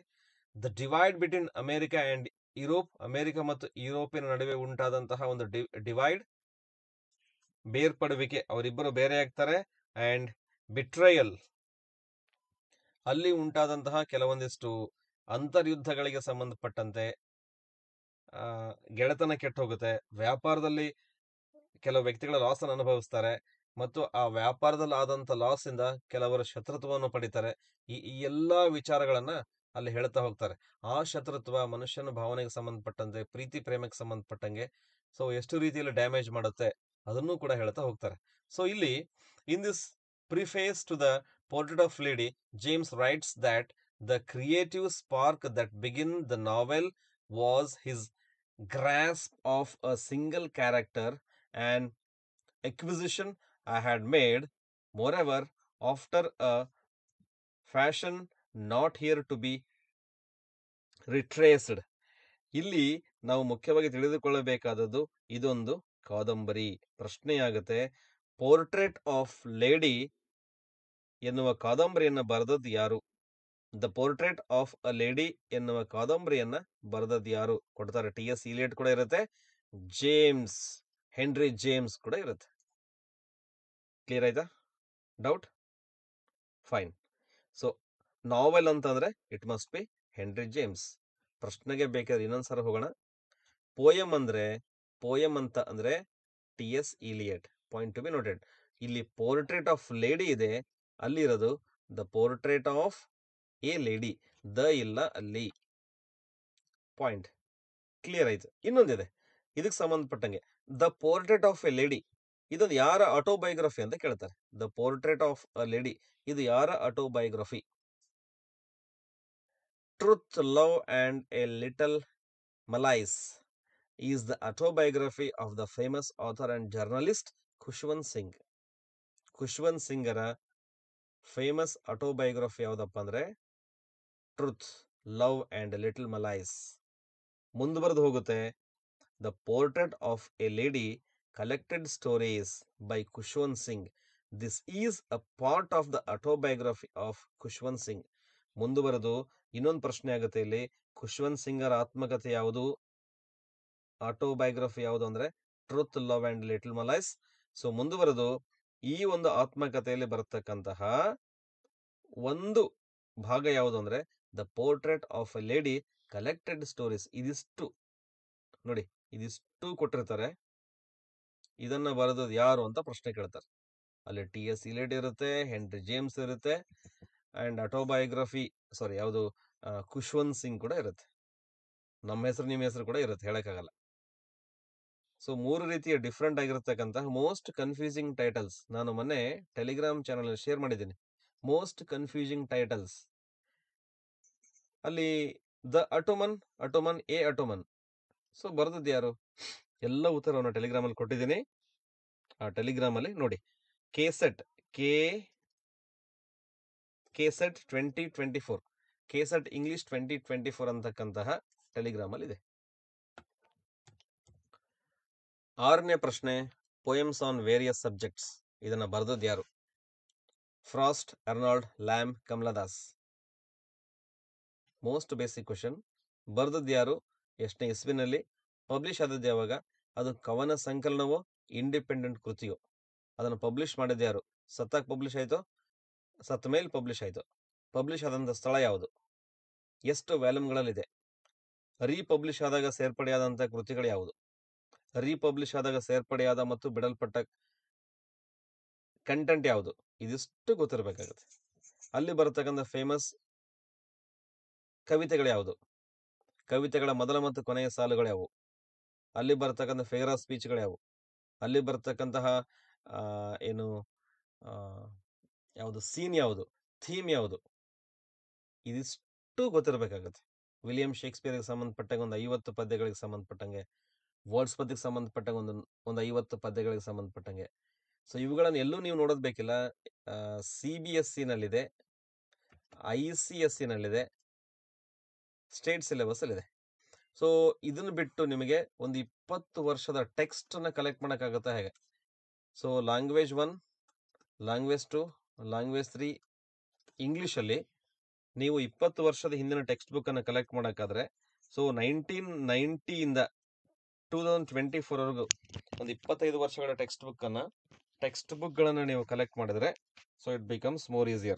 the divide between America and Europe, America ಮತ್ತು ಯುರೋಪಿನ ನಡುವೆ ಉಂಟಾದಂತಹ ಒಂದು ಡಿವೈಡ್, ಬೇರ್ಪಡುವಿಕೆ, ಅವರಿಬ್ಬರು ಬೇರೆ ಆಗ್ತಾರೆ. ಅಂಡ್ ಬಿಟ್ರಯಲ್, ಅಲ್ಲಿ ಉಂಟಾದಂತಹ ಕೆಲವೊಂದಿಷ್ಟು ಅಂತರ್ಯುದ್ಧಗಳಿಗೆ ಸಂಬಂಧಪಟ್ಟಂತೆ ಗೆಳೆತನ ಕೆಟ್ಟು ಹೋಗುತ್ತೆ, ವ್ಯಾಪಾರದಲ್ಲಿ ಕೆಲವು ವ್ಯಕ್ತಿಗಳ ಲಾಸ್ ಅನ್ನು ಅನುಭವಿಸ್ತಾರೆ, ಮತ್ತು ಆ ವ್ಯಾಪಾರದಲ್ಲಿ ಆದಂತ ಲಾಸ್ ಇಂದ ಕೆಲವರ ಶತ್ರುತ್ವವನ್ನು ಪಡಿತಾರೆ. ಈ ಎಲ್ಲಾ ವಿಚಾರಗಳನ್ನ ಅಲ್ಲಿ ಹೇಳ್ತಾ ಹೋಗ್ತಾರೆ. ಆ ಶತ್ರುತ್ವ ಮನುಷ್ಯನ ಭಾವನೆಗೆ ಸಂಬಂಧಪಟ್ಟಂತೆ, ಪ್ರೀತಿ ಪ್ರೇಮಕ್ಕೆ ಸಂಬಂಧಪಟ್ಟಂಗೆ ಸೊ ಎಷ್ಟು ರೀತಿಯಲ್ಲಿ ಡ್ಯಾಮೇಜ್ ಮಾಡುತ್ತೆ ಅದನ್ನು ಕೂಡ ಹೇಳ್ತಾ ಹೋಗ್ತಾರೆ. ಸೊ ಇಲ್ಲಿ in this preface to the portrait of lady, James writes that the creative spark that begin the novel was his grasp of a single character, an acquisition I had made, moreover, after a fashion not here to be retraced. ಇಲ್ಲಿ ನಾವು ಮುಖ್ಯವಾಗಿ ತಿಳಿದುಕೊಳ್ಳಬೇಕಾದದ್ದು, ಇದೊಂದು ಕಾದಂಬರಿ. ಪ್ರಶ್ನೆಯಾಗುತ್ತೆ, portrait of lady ಎನ್ನುವ ಕಾದಂಬರಿಯನ್ನ ಬರೆದದ್ದು ಯಾರು? The portrait of a lady ಎನ್ನುವ ಕಾದಂಬರಿಯನ್ನ ಬರೆದದ್ದು ಯಾರು? ಕೊಡ್ತಾರೆ. ಟಿ.ಎಸ್. ಇಲಿಯಟ್ ಕೂಡ ಇರುತ್ತೆ, ಜೇಮ್ಸ್, ಹೆನ್ರಿ ಜೇಮ್ಸ್ ಕೂಡ ಇರುತ್ತೆ. ಕ್ಲಿಯರ್ ಆಯ್ತಾ? ಡೌಟ್? ಫೈನ್. ಸೊ ನಾವೆಲ್ ಅಂತಂದ್ರೆ it must be Henry James. ಪ್ರಶ್ನೆಗೆ ಬೇಕಾದ್ರೆ ಇನ್ನೊಂದ್ಸಲ ಹೋಗೋಣ. ಪೋಯಮ್ ಅಂತ ಅಂದ್ರೆ T S. Eliot. Point to be noted. ಇಲ್ಲಿ ಪೋರ್ಟ್ರೇಟ್ ಆಫ್ ಲೇಡಿ ಇದೆ, ಅಲ್ಲಿರೋದು the portrait of a lady. The ಇಲ್ಲ ಅಲ್ಲಿ. ಪಾಯಿಂಟ್ ಕ್ಲಿಯರ್ ಆಯ್ತು. ಇನ್ನೊಂದಿದೆ ಇದಕ್ಕೆ ಸಂಬಂಧಪಟ್ಟಂಗೆ, the portrait of a lady, ಇದೊಂದು ಯಾರ ಆಟೋಬಯೋಗ್ರಫಿ ಅಂತ ಕೇಳ್ತಾರೆ. The portrait of a lady, ಇದು ಯಾರ autobiography? Truth, love and a little malaise is the autobiography of the famous author and journalist Khushwant Singh. Khushwant ಸಿಂಗರ ಫೇಮಸ್ ಆಟೋಬಯೋಗ್ರಫಿ ಯಾವ್ದಪ್ಪ ಅಂದ್ರೆ truth, love and little malaise. ಮುಂದುವರೆದು ಹೋಗುತ್ತೆ, the portrait of a lady collected stories by Khushwant Singh. This is a part of the autobiography of Khushwant Singh. ಮುಂದುವರೆದು ಇನ್ನೊಂದು ಪ್ರಶ್ನೆ ಆಗುತ್ತೆ ಇಲ್ಲಿ, ಖುಷ್ವಂತ್ ಸಿಂಗರ ಆತ್ಮಕಥೆ ಯಾವುದು, ಆಟೋಬಯೋಗ್ರಫಿ ಯಾವುದು ಅಂದ್ರೆ truth, love and little malaise. So ಮುಂದುವರೆದು ಈ ಒಂದು ಆತ್ಮಕಥೆಯಲ್ಲಿ ಬರತಕ್ಕಂತಹ ಒಂದು ಭಾಗ ಯಾವುದು ಅಂದ್ರೆ the portrait of a lady collected stories. ಇದಿಷ್ಟು ನೋಡಿ, ಇದಿಷ್ಟು ಕೊಟ್ಟಿರ್ತಾರೆ, ಇದನ್ನ ಬರೆದದ್ದು ಯಾರು ಅಂತ ಪ್ರಶ್ನೆ ಕೇಳ್ತಾರೆ. ಅಲ್ಲಿ TS ಇಲಿಯಟ್ ಇರುತ್ತೆ, ಹೆನ್ರಿ ಜೇಮ್ಸ್ ಇರುತ್ತೆ, ಅಂಡ್ ಆಟೋಬಯೋಗ್ರಫಿ ಯಾವುದು ಖುಷ್ವಂತ್ ಸಿಂಗ್ ಕೂಡ ಇರುತ್ತೆ. ನಮ್ಮ ಹೆಸರು ನಿಮ್ಮ ಹೆಸರು ಕೂಡ ಇರುತ್ತೆ, ಹೇಳಕ್ಕಾಗಲ್ಲ. ಸೊ 3 ರೀತಿಯ ಡಿಫ್ರೆಂಟ್ ಆಗಿರತಕ್ಕಂತಹ ಮೋಸ್ಟ್ ಕನ್ಫ್ಯೂಸಿಂಗ್ ಟೈಟಲ್ಸ್ ನಾನು ಮೊನ್ನೆ ಟೆಲಿಗ್ರಾಮ್ ಚಾನಲ್ ಶೇರ್ ಮಾಡಿದ್ದೀನಿ. ಮೋಸ್ಟ್ ಕನ್ಫ್ಯೂಸಿಂಗ್ ಟೈಟಲ್ಸ್ ಅಲ್ಲಿ the Ottoman A Ottoman. So ಬರೆದದ್ದು ಯಾರು, ಎಲ್ಲ ಉತ್ತರವನ್ನು ಟೆಲಿಗ್ರಾಮ್ ಅಲ್ಲಿ ಕೊಟ್ಟಿದ್ದೀನಿ. ಆ ಟೆಲಿಗ್ರಾಮ್ ಅಲ್ಲಿ ನೋಡಿ, ಕೆಸೆಟ್ 2024, ಕೆಸೆಟ್ ಇಂಗ್ಲಿಷ್ 2024 ಅಂತಕ್ಕಂತಹ ಟೆಲಿಗ್ರಾಮ್ ಅಲ್ಲಿ ಇದೆ. 6ನೇ ಪ್ರಶ್ನೆ, ಪೋಯಮ್ಸ್ ಆನ್ ವೇರಿಯಸ್ ಸಬ್ಜೆಕ್ಟ್ಸ್. ಇದನ್ನ ಬರೆದದ್ದು ಯಾರು, Frost, Arnold, Lamb, Kamala Das. Most basic question. ಬರೆದದ್ದು ಯಾರು, ಎಷ್ಟನೇ ಇಸ್ವಿನಲ್ಲಿ, ಪಬ್ಲಿಷ್ ಆದದ್ದು ಯಾವಾಗ, ಅದು ಕವನ ಸಂಕಲನವೋ ಇಂಡಿಪೆಂಡೆಂಟ್ ಕೃತಿಯೋ, ಅದನ್ನು ಪಬ್ಲಿಷ್ ಮಾಡಿದ್ದು ಯಾರು, ಸತ್ತಾಗ ಪಬ್ಲಿಷ್ ಆಯ್ತು, ಸತ್ತ ಮೇಲೆ ಪಬ್ಲಿಷ್ ಆಯ್ತು, ಪಬ್ಲಿಷ್ ಆದಂಥ ಸ್ಥಳ ಯಾವುದು, ಎಷ್ಟು ವ್ಯಾಲ್ಯೂಮ್ಗಳಲ್ಲಿದೆ, ರೀಪಬ್ಲಿಷ್ ಆದಾಗ ಸೇರ್ಪಡೆಯಾದಂಥ ಕೃತಿಗಳು ಯಾವುದು, ರೀಪಬ್ಲಿಷ್ ಆದಾಗ ಸೇರ್ಪಡೆಯಾದ ಮತ್ತು ಬಿಡಲ್ಪಟ್ಟ ಕಂಟೆಂಟ್ ಯಾವುದು, ಇದಿಷ್ಟು ಗೊತ್ತಿರಬೇಕಾಗುತ್ತೆ. ಅಲ್ಲಿ ಬರತಕ್ಕಂಥ ಫೇಮಸ್ ಕವಿತೆಗಳು ಯಾವುದು, ಕವಿತೆಗಳ ಮೊದಲ ಮತ್ತು ಕೊನೆಯ ಸಾಲುಗಳು ಯಾವುವು, ಅಲ್ಲಿ ಬರ್ತಕ್ಕಂಥ ಫಿಗರ್ ಆಫ್ ಸ್ಪೀಚ್ಗಳು ಯಾವುವು, ಅಲ್ಲಿ ಬರ್ತಕ್ಕಂತಹ ಏನು ಯಾವುದು ಸೀನ್ ಯಾವುದು, ಥೀಮ್ ಯಾವುದು, ಇದಿಷ್ಟು ಗೊತ್ತಿರಬೇಕಾಗುತ್ತೆ. ವಿಲಿಯಂ ಶೇಕ್ಸ್ಪಿಯರ್ಗೆ ಸಂಬಂಧಪಟ್ಟಂಗೆ ಒಂದು 50 ಪದ್ಯಗಳಿಗೆ ಸಂಬಂಧಪಟ್ಟಂಗೆ, ವರ್ಡ್ಸ್ ಪದ್ಯಕ್ಕೆ ಸಂಬಂಧಪಟ್ಟಂಗೆ ಒಂದು 50 ಪದ್ಯಗಳಿಗೆ ಸಂಬಂಧಪಟ್ಟಂಗೆ. ಸೊ ಇವುಗಳನ್ನು ಎಲ್ಲೂ ನೀವು ನೋಡೋದು ಬೇಕಿಲ್ಲ. CBSE ನಲ್ಲಿದೆ, ICSE ನಲ್ಲಿದೆ, ಸ್ಟೇಟ್ ಸಿಲೆಬಸ್ ಅಲ್ಲಿದೆ. ಸೊ ಇದನ್ನು ಬಿಟ್ಟು ನಿಮಗೆ ಒಂದು 20 ವರ್ಷದ ಟೆಕ್ಸ್ಟ್ ಅನ್ನ ಕಲೆಕ್ಟ್ ಮಾಡೋಕ್ಕಾಗತ್ತಾ ಹೇಗೆ? ಸೊ ಲ್ಯಾಂಗ್ವೇಜ್ 1, ಲ್ಯಾಂಗ್ವೇಜ್ 2, ಲ್ಯಾಂಗ್ವೇಜ್ 3 ಇಂಗ್ಲಿಷಲ್ಲಿ ನೀವು 20 ವರ್ಷದ ಹಿಂದಿನ ಟೆಕ್ಸ್ಟ್ ಬುಕ್ ಅನ್ನು ಕಲೆಕ್ಟ್ ಮಾಡೋಕ್ಕಾದ್ರೆ, ಸೊ 1990 ಇಂದ 2024 ವರೆಗೂ ಒಂದು 25 ವರ್ಷಗಳ ಟೆಕ್ಸ್ಟ್ ಬುಕ್ಗಳನ್ನು ನೀವು ಕಲೆಕ್ಟ್ ಮಾಡಿದ್ರೆ, so it becomes more easier.